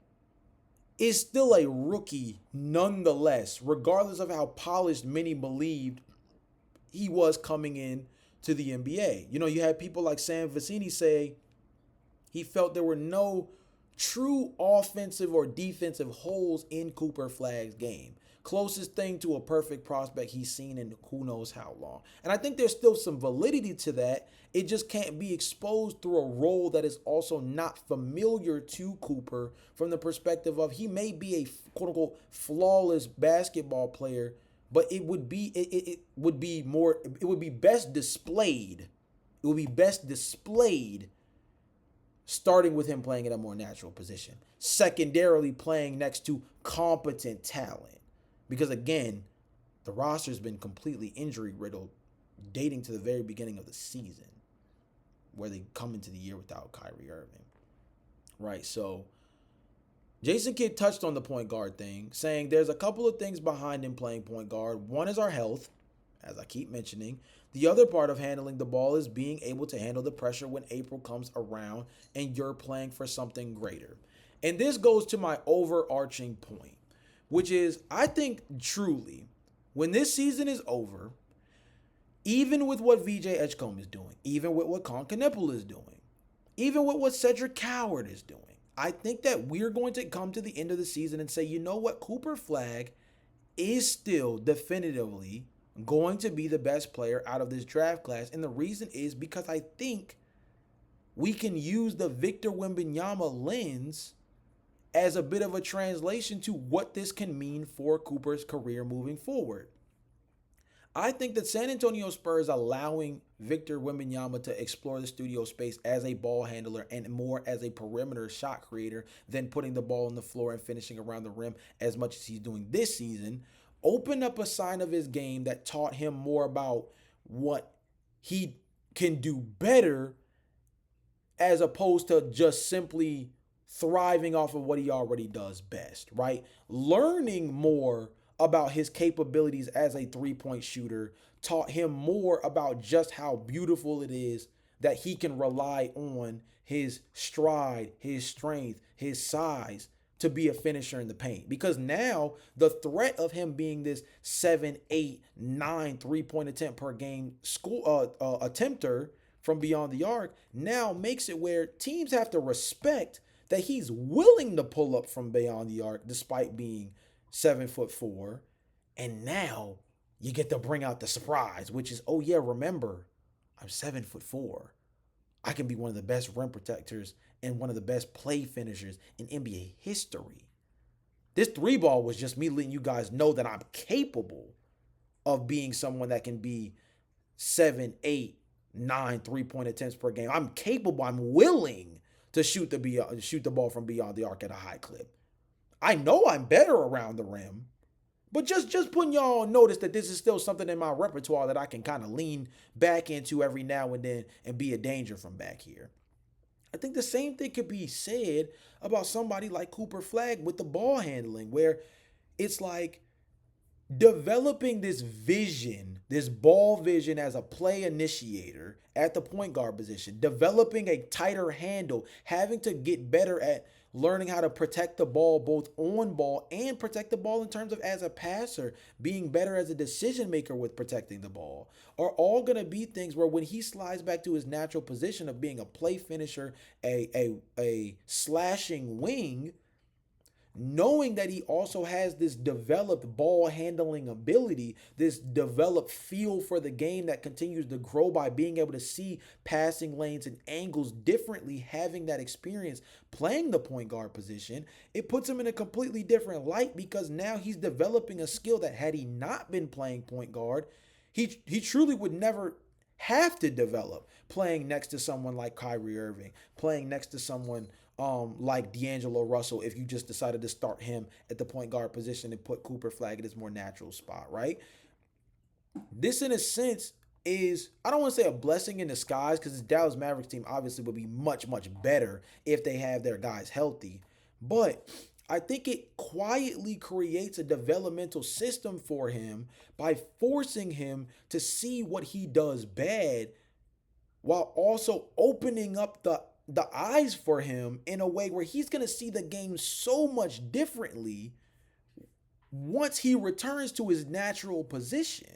is still a rookie nonetheless, regardless of how polished many believed he was coming in to the NBA. You had people like Sam Vecini say he felt there were no true offensive or defensive holes in Cooper Flagg's game. Closest thing to a perfect prospect he's seen in who knows how long. And I think there's still some validity to that. It just can't be exposed through a role that is also not familiar to Cooper from the perspective of he may be a quote-unquote flawless basketball player, but it would be best displayed. It would be best displayed starting with him playing in a more natural position. Secondarily, playing next to competent talent. Because again, the roster's been completely injury riddled dating to the very beginning of the season, where they come into the year without Kyrie Irving. Right, so Jason Kidd touched on the point guard thing, saying there's a couple of things behind him playing point guard. One is our health, as I keep mentioning. The other part of handling the ball is being able to handle the pressure when April comes around and you're playing for something greater. And this goes to my overarching point, which is I think truly when this season is over, even with what VJ Edgecombe is doing, even with what Con Knueppel is doing, even with what Cedric Coward is doing, I think that we're going to come to the end of the season and say, you know what, Cooper Flagg is still definitively going to be the best player out of this draft class. And the reason is because I think we can use the Victor Wembanyama lens as a bit of a translation to what this can mean for Cooper's career moving forward. I think that San Antonio Spurs allowing Victor Wembanyama to explore the studio space as a ball handler and more as a perimeter shot creator than putting the ball on the floor and finishing around the rim as much as he's doing this season opened up a sign of his game that taught him more about what he can do better as opposed to just simply thriving off of what he already does best, right? Learning more about his capabilities as a three-point shooter taught him more about just how beautiful it is that he can rely on his stride, his strength, his size to be a finisher in the paint. Because now the threat of him being this 7, 8, 9 3-point attempt per game school attempter from beyond the arc now makes it where teams have to respect that he's willing to pull up from beyond the arc despite being 7'4". And now you get to bring out the surprise, which is, oh yeah, remember, I'm 7'4". I can be one of the best rim protectors and one of the best play finishers in NBA history. This three ball was just me letting you guys know that I'm capable of being someone that can be 7, 8, 9 3-point attempts per game. I'm capable. I'm willing to shoot the ball from beyond the arc at a high clip. I know I'm better around the rim, but just putting y'all on notice that this is still something in my repertoire that I can kind of lean back into every now and then and be a danger from back here. I think the same thing could be said about somebody like Cooper Flagg with the ball handling, where it's like developing this vision, this ball vision as a play initiator at the point guard position, developing a tighter handle, having to get better at learning how to protect the ball both on ball and protect the ball in terms of as a passer, being better as a decision maker with protecting the ball, are all going to be things where when he slides back to his natural position of being a play finisher, a slashing wing, knowing that he also has this developed ball handling ability, this developed feel for the game that continues to grow by being able to see passing lanes and angles differently, having that experience playing the point guard position, it puts him in a completely different light because now he's developing a skill that had he not been playing point guard, he truly would never have to develop playing next to someone like Kyrie Irving, playing next to someone like D'Angelo Russell if you just decided to start him at the point guard position and put Cooper Flagg in his more natural spot, right? This, in a sense, is, I don't want to say a blessing in disguise because this Dallas Mavericks team obviously would be much, much better if they have their guys healthy. But I think it quietly creates a developmental system for him by forcing him to see what he does bad while also opening up the eyes for him in a way where he's going to see the game so much differently once he returns to his natural position.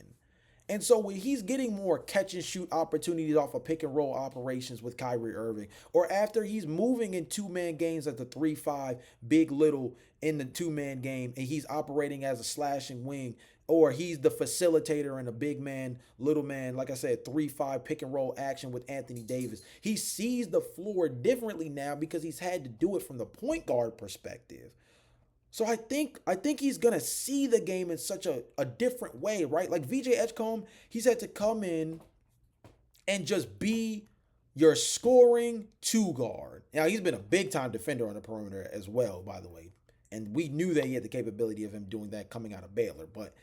And so when he's getting more catch and shoot opportunities off of pick and roll operations with Kyrie Irving, or after he's moving in two-man games at the 3-5, big little in the two-man game, and he's operating as a slashing wing, or he's the facilitator in a big man, little man, like I said, 3-5 pick and roll action with Anthony Davis. He sees the floor differently now because he's had to do it from the point guard perspective. So I think he's gonna see the game in such a different way, right? Like VJ Edgecombe, he's had to come in and just be your scoring two guard. Now he's been a big time defender on the perimeter as well, by the way. And we knew that he had the capability of him doing that coming out of Baylor, but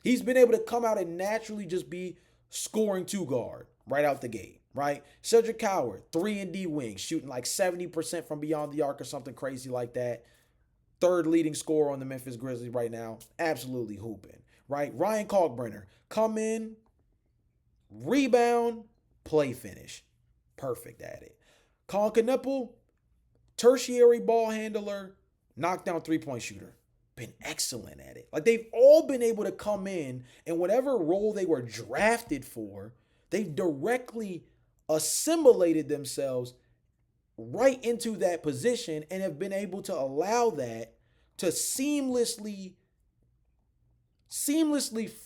he's been able to come out and naturally just be scoring two guard right out the gate, right? Cedric Howard, 3 and D wing, shooting like 70% from beyond the arc or something crazy like that. Third leading scorer on the Memphis Grizzlies right now. Absolutely hooping, right? Ryan Kalkbrenner, come in, rebound, play finish. Perfect at it. Colin Knueppel, tertiary ball handler, knockdown three-point shooter. Been excellent at it. Like they've all been able to come in and whatever role they were drafted for, they've directly assimilated themselves right into that position and have been able to allow that to seamlessly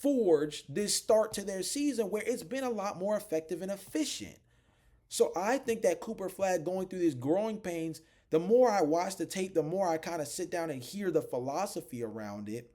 forge this start to their season where it's been a lot more effective and efficient. So I think that Cooper Flagg going through these growing pains, the more I watch the tape, the more I kind of sit down and hear the philosophy around it.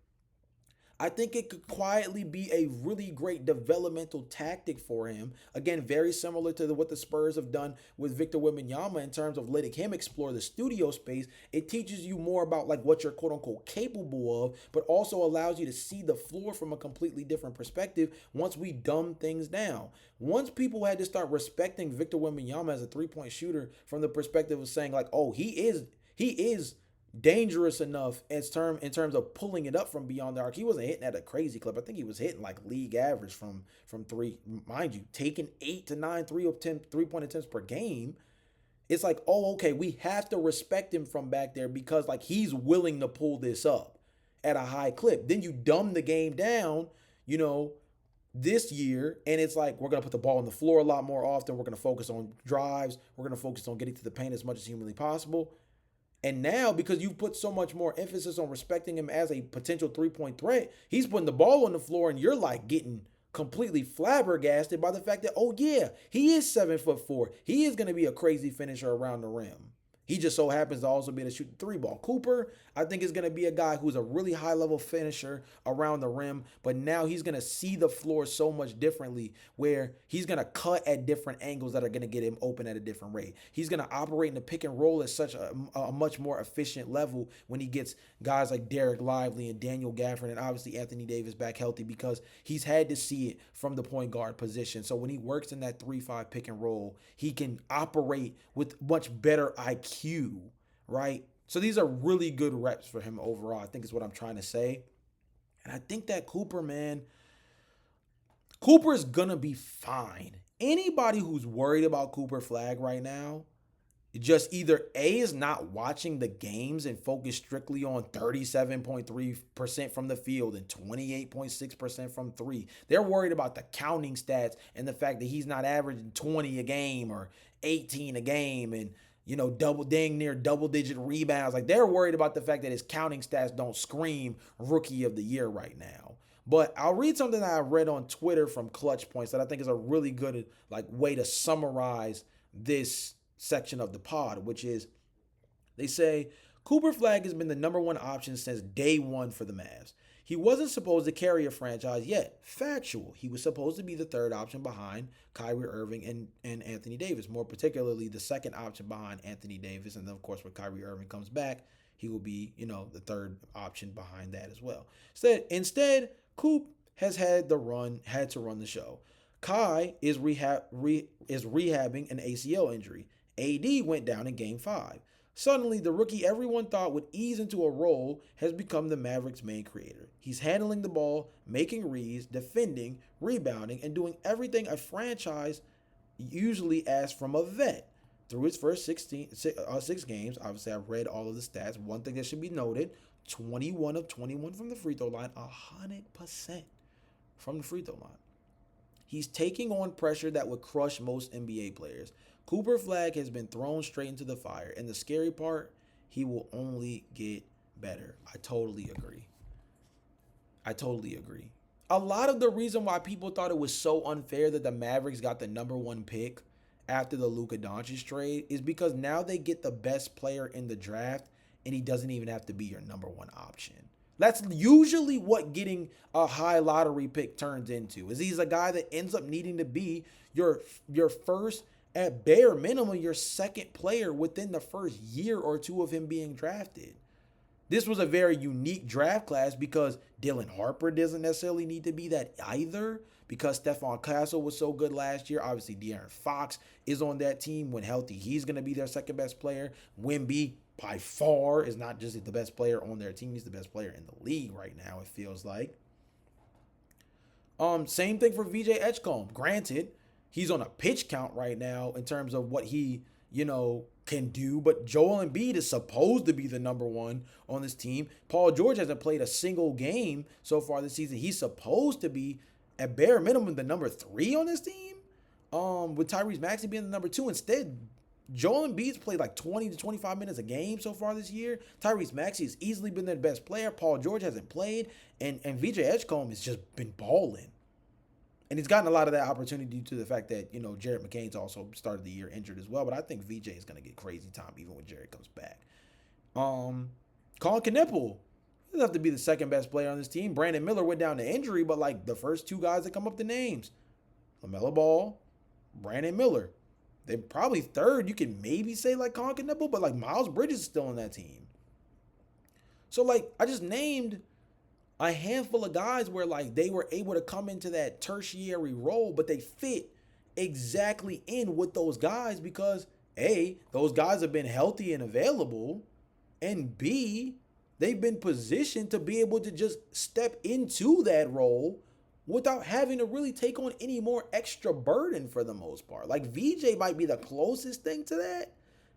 I think it could quietly be a really great developmental tactic for him. Again, very similar to what the Spurs have done with Victor Wembanyama in terms of letting him explore the studio space. It teaches you more about like what you're quote unquote capable of, but also allows you to see the floor from a completely different perspective once we dumb things down. Once people had to start respecting Victor Wembanyama as a three-point shooter from the perspective of saying like, oh, he is dangerous enough in terms of pulling it up from beyond the arc. He wasn't hitting at a crazy clip. I think he was hitting like league average from three. Mind you, taking 8 to 9 3-point attempts per game. It's like, oh, okay, we have to respect him from back there because like he's willing to pull this up at a high clip. Then you dumb the game down, you know, this year, and it's like we're gonna put the ball on the floor a lot more often. We're gonna focus on drives. We're gonna focus on getting to the paint as much as humanly possible. And now, because you've put so much more emphasis on respecting him as a potential three-point threat, he's putting the ball on the floor, and you're like getting completely flabbergasted by the fact that, oh yeah, he is 7'4". He is going to be a crazy finisher around the rim. He just so happens to also be able to shoot the three ball. Cooper, I think, is going to be a guy who's a really high level finisher around the rim, but now he's going to see the floor so much differently where he's going to cut at different angles that are going to get him open at a different rate. He's going to operate in the pick and roll at such a much more efficient level when he gets guys like Derek Lively and Daniel Gafford and obviously Anthony Davis back healthy because he's had to see it from the point guard position. So when he works in that 3-5 pick and roll, he can operate with much better IQ, right? So these are really good reps for him overall, I think is what I'm trying to say. And I think that Cooper, man, Cooper is going to be fine. Anybody who's worried about Cooper Flagg right now, just either A, is not watching the games and focus strictly on 37.3% from the field and 28.6% from three. They're worried about the counting stats and the fact that he's not averaging 20 a game or 18 a game and, you know, dang near double-digit rebounds. Like, they're worried about the fact that his counting stats don't scream rookie of the year right now. But I'll read something that I read on Twitter from Clutch Points that I think is a really good like way to summarize this section of the pod, which is they say Cooper Flagg has been the number one option since day one for the Mavs. He wasn't supposed to carry a franchise yet. Factual. He was supposed to be the third option behind Kyrie Irving and Anthony Davis, more particularly the second option behind Anthony Davis. And then, of course, when Kyrie Irving comes back, he will be, you know, the third option behind that as well. Instead, Coop has had to run the show. Kai is rehabbing an ACL injury. AD went down in Game 5. Suddenly, the rookie everyone thought would ease into a role has become the Mavericks' main creator. He's handling the ball, making reads, defending, rebounding, and doing everything a franchise usually asks from a vet. Through his first 6 games, obviously I've read all of the stats. One thing that should be noted, 21 of 21 from the free throw line, 100% from the free throw line. He's taking on pressure that would crush most NBA players. Cooper Flagg has been thrown straight into the fire. And the scary part, he will only get better. I totally agree. A lot of the reason why people thought it was so unfair that the Mavericks got the number one pick after the Luka Doncic trade is because now they get the best player in the draft and he doesn't even have to be your number one option. That's usually what getting a high lottery pick turns into. Is he's a guy that ends up needing to be your first, at bare minimum, your second player within the first year or two of him being drafted. This was a very unique draft class because Dylan Harper doesn't necessarily need to be that either because Stephon Castle was so good last year. Obviously, De'Aaron Fox is on that team. When healthy, he's going to be their second best player. Wemby, by far, is not just the best player on their team. He's the best player in the league right now, it feels like. Same thing for VJ Edgecombe. Granted, he's on a pitch count right now in terms of what he, can do. But Joel Embiid is supposed to be the number one on this team. Paul George hasn't played a single game so far this season. He's supposed to be, at bare minimum, the number 3 on this team. With Tyrese Maxey being the number 2. Instead, Joel Embiid's played like 20 to 25 minutes a game so far this year. Tyrese Maxey has easily been their best player. Paul George hasn't played. And VJ Edgecombe has just been balling. And he's gotten a lot of that opportunity due to the fact that, Jared McCain's also started the year injured as well. But I think VJ is going to get crazy time even when Jared comes back. Colin Knippel, He doesn't have to be the second best player on this team. Brandon Miller went down to injury, but like the first two guys that come up the names, LaMelo Ball, Brandon Miller. They probably third. You can maybe say like Concanable, but like Miles Bridges is still on that team. So like I just named a handful of guys where like they were able to come into that tertiary role, but they fit exactly in with those guys because A, those guys have been healthy and available, and B, they've been positioned to be able to just step into that role without having to really take on any more extra burden for the most part. Like VJ might be the closest thing to that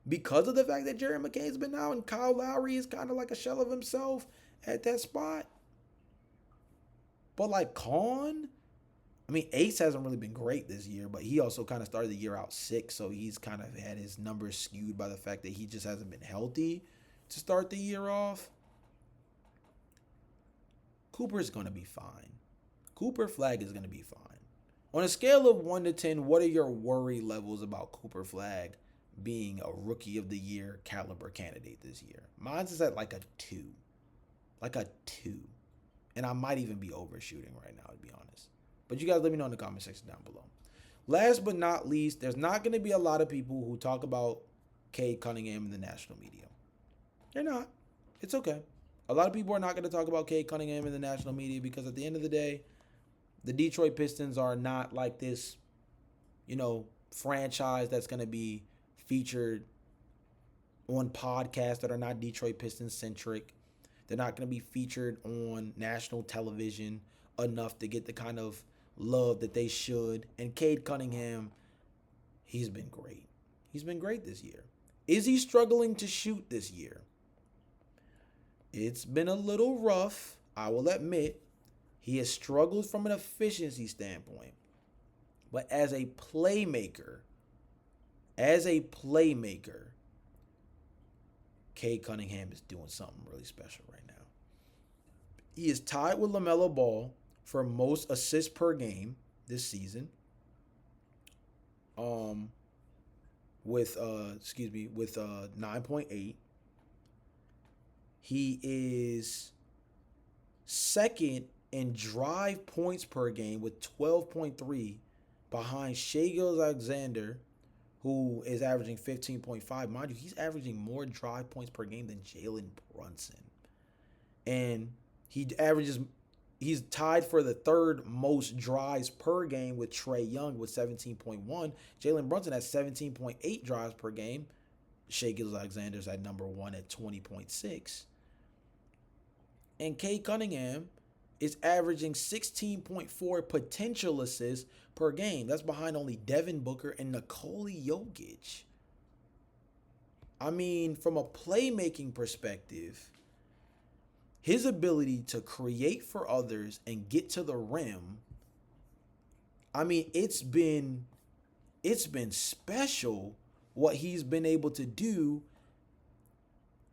because of the fact that Jerry McCain's been out and Kyle Lowry is kind of like a shell of himself at that spot. But like Con, I mean, Ace hasn't really been great this year, but he also kind of started the year out sick, so he's kind of had his numbers skewed by the fact that he just hasn't been healthy to start the year off. Cooper's going to be fine. Cooper Flagg is going to be fine. On a scale of 1 to 10, what are your worry levels about Cooper Flagg being a rookie of the year caliber candidate this year? Mine's is at like a 2. Like a 2. And I might even be overshooting right now, to be honest. But you guys let me know in the comment section down below. Last but not least, there's not going to be a lot of people who talk about Cade Cunningham in the national media. They're not. It's okay. A lot of people are not going to talk about Cade Cunningham in the national media because at the end of the day, the Detroit Pistons are not like this, franchise that's going to be featured on podcasts that are not Detroit Pistons centric. They're not going to be featured on national television enough to get the kind of love that they should. And Cade Cunningham, he's been great. He's been great this year. Is he struggling to shoot this year? It's been a little rough, I will admit. He has struggled from an efficiency standpoint. But as a playmaker, Cade Cunningham is doing something really special right now. He is tied with LaMelo Ball for most assists per game this season. With 9.8. He is second in drive points per game with 12.3 behind Shai Gilgeous-Alexander, who is averaging 15.5. Mind you, he's averaging more drive points per game than Jalen Brunson. And he's tied for the third most drives per game with Trae Young with 17.1. Jalen Brunson has 17.8 drives per game. Shai Gilgeous-Alexander's at number 1 at 20.6. And Cade Cunningham is averaging 16.4 potential assists per game. That's behind only Devin Booker and Nikola Jokic. I mean, from a playmaking perspective, his ability to create for others and get to the rim, I mean, it's been special what he's been able to do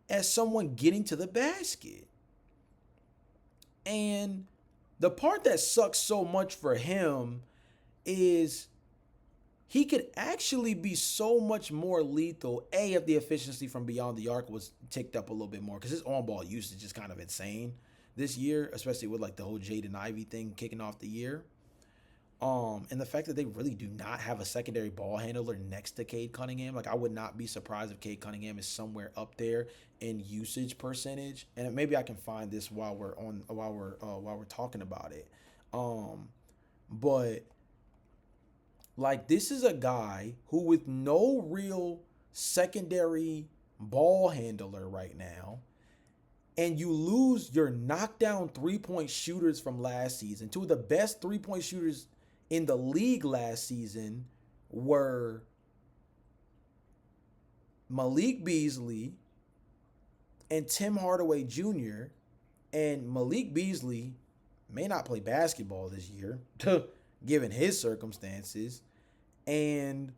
as someone getting to the basket. And the part that sucks so much for him is he could actually be so much more lethal. A, if the efficiency from beyond the arc was ticked up a little bit more, because his on-ball usage is kind of insane this year, especially with like the whole Jaden Ivey thing kicking off the year. And the fact that they really do not have a secondary ball handler next to Cade Cunningham, like I would not be surprised if Cade Cunningham is somewhere up there in usage percentage. And maybe I can find this while we're talking about it. But like this is a guy who with no real secondary ball handler right now, and you lose your knockdown three-point shooters from last season. Two of the best three-point shooters in the league last season were Malik Beasley and Tim Hardaway Jr. And Malik Beasley may not play basketball this year, given his circumstances. And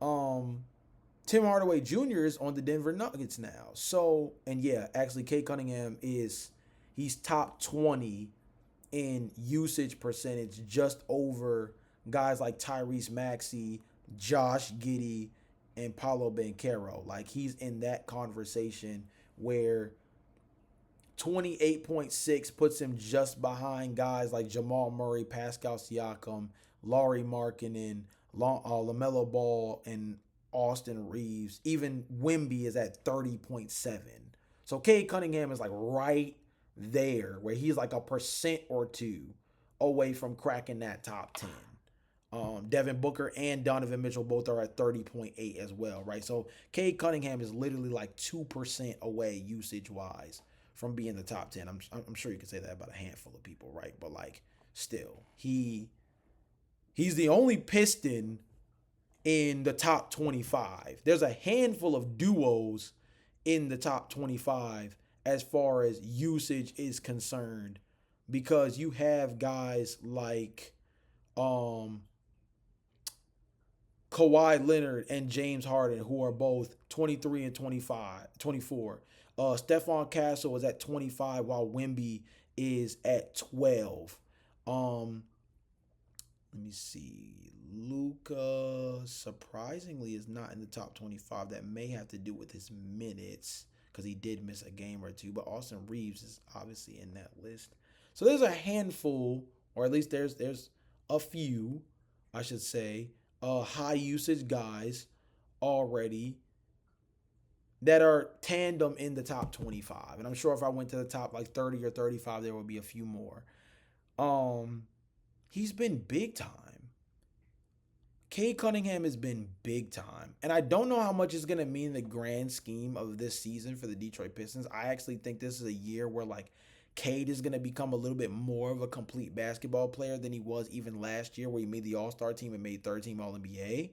Tim Hardaway Jr. is on the Denver Nuggets now. So, and yeah, actually Cade Cunningham he's top 20 in usage percentage, just over guys like Tyrese Maxey, Josh Giddey, and Paolo Banchero. Like he's in that conversation where 28.6 puts him just behind guys like Jamal Murray, Pascal Siakam, Laurie Markkinen, LaMelo Ball, and Austin Reeves. Even Wimby is at 30.7. So Cade Cunningham is like right there, where he's like a percent or two away from cracking that top 10. Devin Booker and Donovan Mitchell both are at 30.8 as well, right? So Cade Cunningham is literally like 2% away usage wise from being the top 10. I'm sure you could say that about a handful of people, right? But like still, he's the only Piston in the top 25. There's a handful of duos in the top 25 as far as usage is concerned, because you have guys like um Kawhi Leonard and James Harden, who are both 23 and 25, 24. Stephon Castle is at 25 while Wimby is at 12. Um, Let me see. Luca surprisingly is not in the top 25. That may have to do with his minutes because he did miss a game or two. But Austin Reeves is obviously in that list. So there's a handful, or at least there's a few, I should say, high usage guys already that are tandem in the top 25. And I'm sure if I went to the top like 30 or 35, there would be a few more. He's been big time. Cade Cunningham has been big time. And I don't know how much it's going to mean in the grand scheme of this season for the Detroit Pistons. I actually think this is a year where like Cade is going to become a little bit more of a complete basketball player than he was even last year, where he made the All-Star team and made third team All-NBA.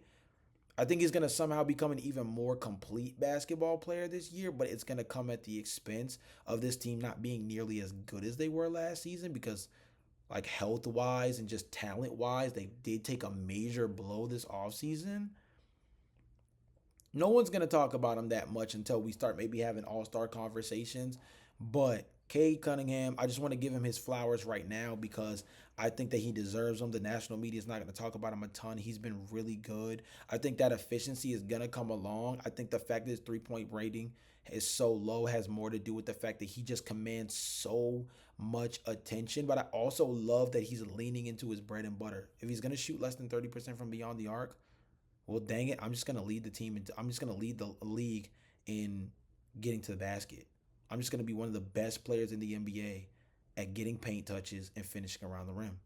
I think he's going to somehow become an even more complete basketball player this year, but it's going to come at the expense of this team not being nearly as good as they were last season, because like health wise and just talent wise, they did take a major blow this offseason. No one's going to talk about him that much until we start maybe having all-star conversations. But Cade Cunningham, I just want to give him his flowers right now because I think that he deserves them. The national media is not going to talk about him a ton. He's been really good. I think that efficiency is going to come along. I think the fact that his three-point rating is so low has more to do with the fact that he just commands so much attention. But I also love that he's leaning into his bread and butter. If he's going to shoot less than 30% from beyond the arc, well, dang it, I'm just gonna lead the team. I'm just gonna lead the league in getting to the basket. I'm just gonna be one of the best players in the NBA at getting paint touches and finishing around the rim.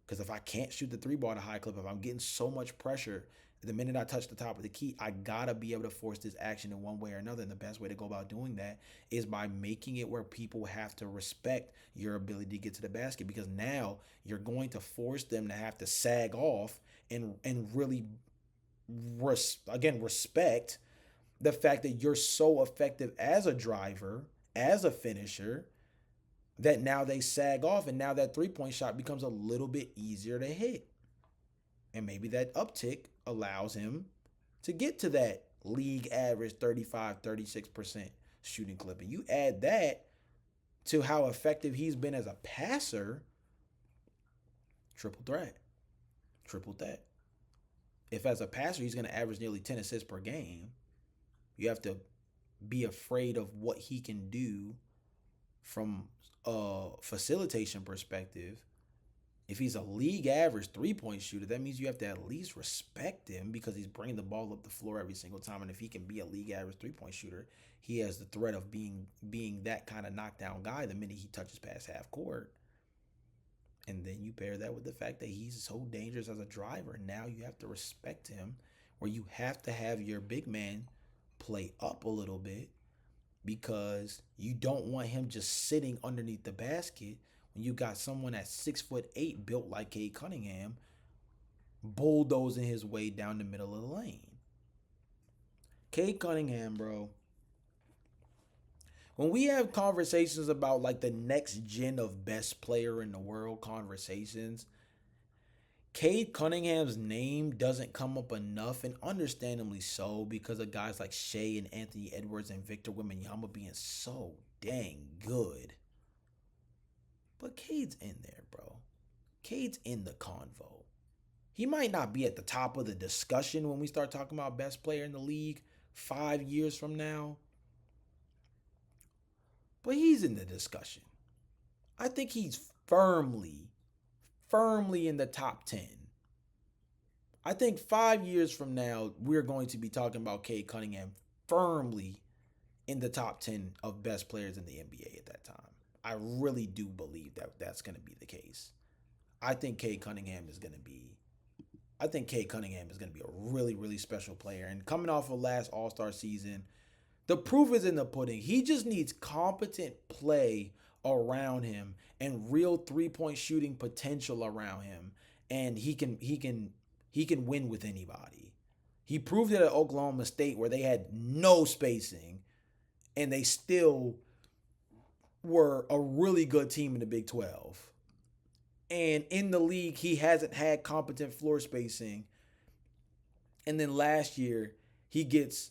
Because if I can't shoot the three ball at a high clip, if I'm getting so much pressure, the minute I touch the top of the key, I gotta be able to force this action in one way or another. And the best way to go about doing that is by making it where people have to respect your ability to get to the basket. Because now you're going to force them to have to sag off and really respect the fact that you're so effective as a driver, as a finisher, that now they sag off, and now that three-point shot becomes a little bit easier to hit. And maybe that uptick allows him to get to that league average 35-36% shooting clip. And you add that to how effective he's been as a passer, triple threat. Triple threat. If as a passer he's going to average nearly 10 assists per game, you have to be afraid of what he can do from a facilitation perspective. If he's a league average three-point shooter, that means you have to at least respect him because he's bringing the ball up the floor every single time. And if he can be a league average three-point shooter, he has the threat of being that kind of knockdown guy the minute he touches past half court. And then you pair that with the fact that he's so dangerous as a driver. Now you have to respect him, where you have to have your big man play up a little bit because you don't want him just sitting underneath the basket when you got someone at 6'8" built like Cade Cunningham bulldozing his way down the middle of the lane. Cade Cunningham, bro. When we have conversations about like the next gen of best player in the world conversations, Cade Cunningham's name doesn't come up enough, and understandably so, because of guys like Shea and Anthony Edwards and Victor Wembanyama being so dang good. But Cade's in there, bro. Cade's in the convo. He might not be at the top of the discussion when we start talking about best player in the league 5 years from now. but he's in the discussion. I think he's firmly in the top 10. I think 5 years from now, we're going to be talking about Cade Cunningham firmly in the top 10 of best players in the NBA at that time. I really do believe that that's going to be the case. I think Cade Cunningham is going to be I think Cade Cunningham is going to be a really, really special player. And coming off of last All-Star season, the proof is in the pudding. He just needs competent play around him and real three-point shooting potential around him, and he can win with anybody. He proved it at Oklahoma State where they had no spacing and they still were a really good team in the Big 12. And in the league, he hasn't had competent floor spacing. And then last year, he gets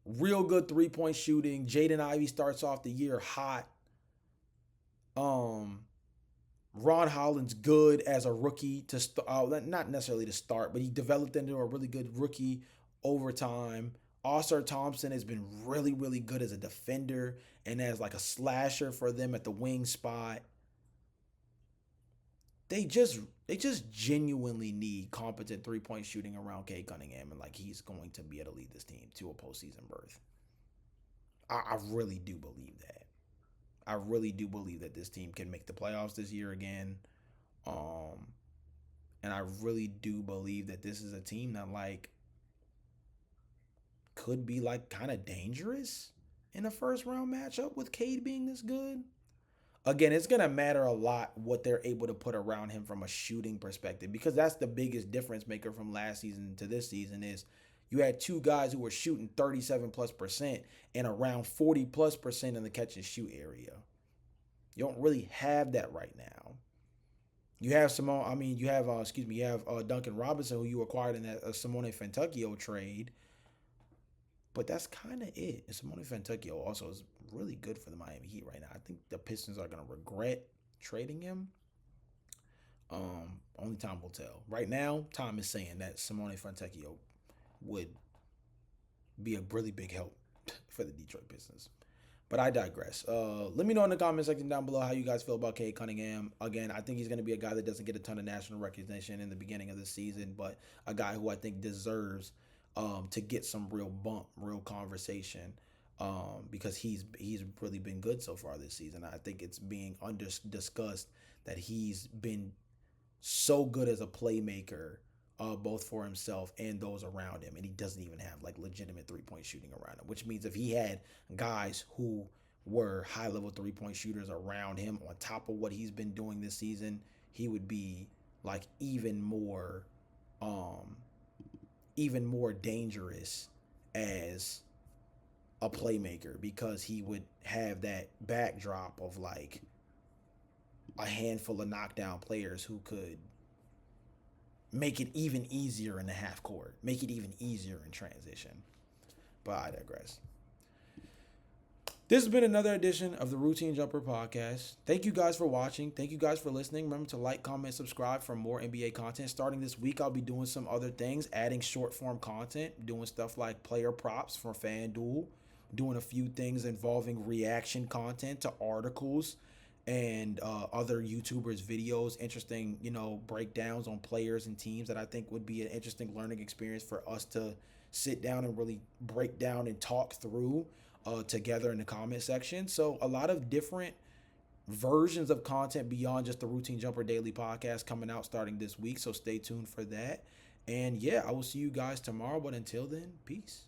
real good three-point shooting. Jaden Ivey starts off the year hot. Ron Holland's good as a rookie to start, not necessarily to start, but he developed into a really good rookie over time. Oscar Thompson has been really, really good as a defender and as like a slasher for them at the wing spot. They just genuinely need competent three-point shooting around Cade Cunningham, and like he's going to be able to lead this team to a postseason berth. I really do believe that. I really do believe that this team can make the playoffs this year again. Um, and I really do believe that this is a team that like could be like kind of dangerous in a first round matchup with Cade being this good. Again, it's going to matter a lot what they're able to put around him from a shooting perspective, because that's the biggest difference maker from last season to this season is you had two guys who were shooting 37+% and around 40+% in the catch and shoot area. You don't really have that right now. You have Duncan Robinson, who you acquired in that Simone Fantacchio trade, but that's kind of it. And Simone Fantacchio also is really good for the Miami Heat right now. I think the Pistons are going to regret trading him. Only time will tell. Right now, time is saying that Simone Fantacchio would be a really big help for the Detroit Pistons. But I digress. Let me know in the comment section down below how you guys feel about Cade Cunningham. Again, I think he's going to be a guy that doesn't get a ton of national recognition in the beginning of the season, but a guy who I think deserves to get some real bump, real conversation, because he's really been good so far this season. I think it's being discussed that he's been so good as a playmaker, both for himself and those around him, and he doesn't even have like legitimate three-point shooting around him, which means if he had guys who were high-level three-point shooters around him on top of what he's been doing this season, he would be like even more dangerous as a playmaker, because he would have that backdrop of like a handful of knockdown players who could make it even easier in the half court, make it even easier in transition. But I digress. This has been another edition of the Routine Jumper Podcast. Thank you guys for watching. Thank you guys for listening. Remember to like, comment, subscribe for more NBA content. Starting this week, I'll be doing some other things, adding short form content, doing stuff like player props for FanDuel, doing a few things involving reaction content to articles and other YouTubers' videos, interesting, breakdowns on players and teams that I think would be an interesting learning experience for us to sit down and really break down and talk through together in the comment section. So a lot of different versions of content beyond just the Routine Jumper Daily Podcast coming out starting this week. So stay tuned for that. And yeah, I will see you guys tomorrow. But until then, peace.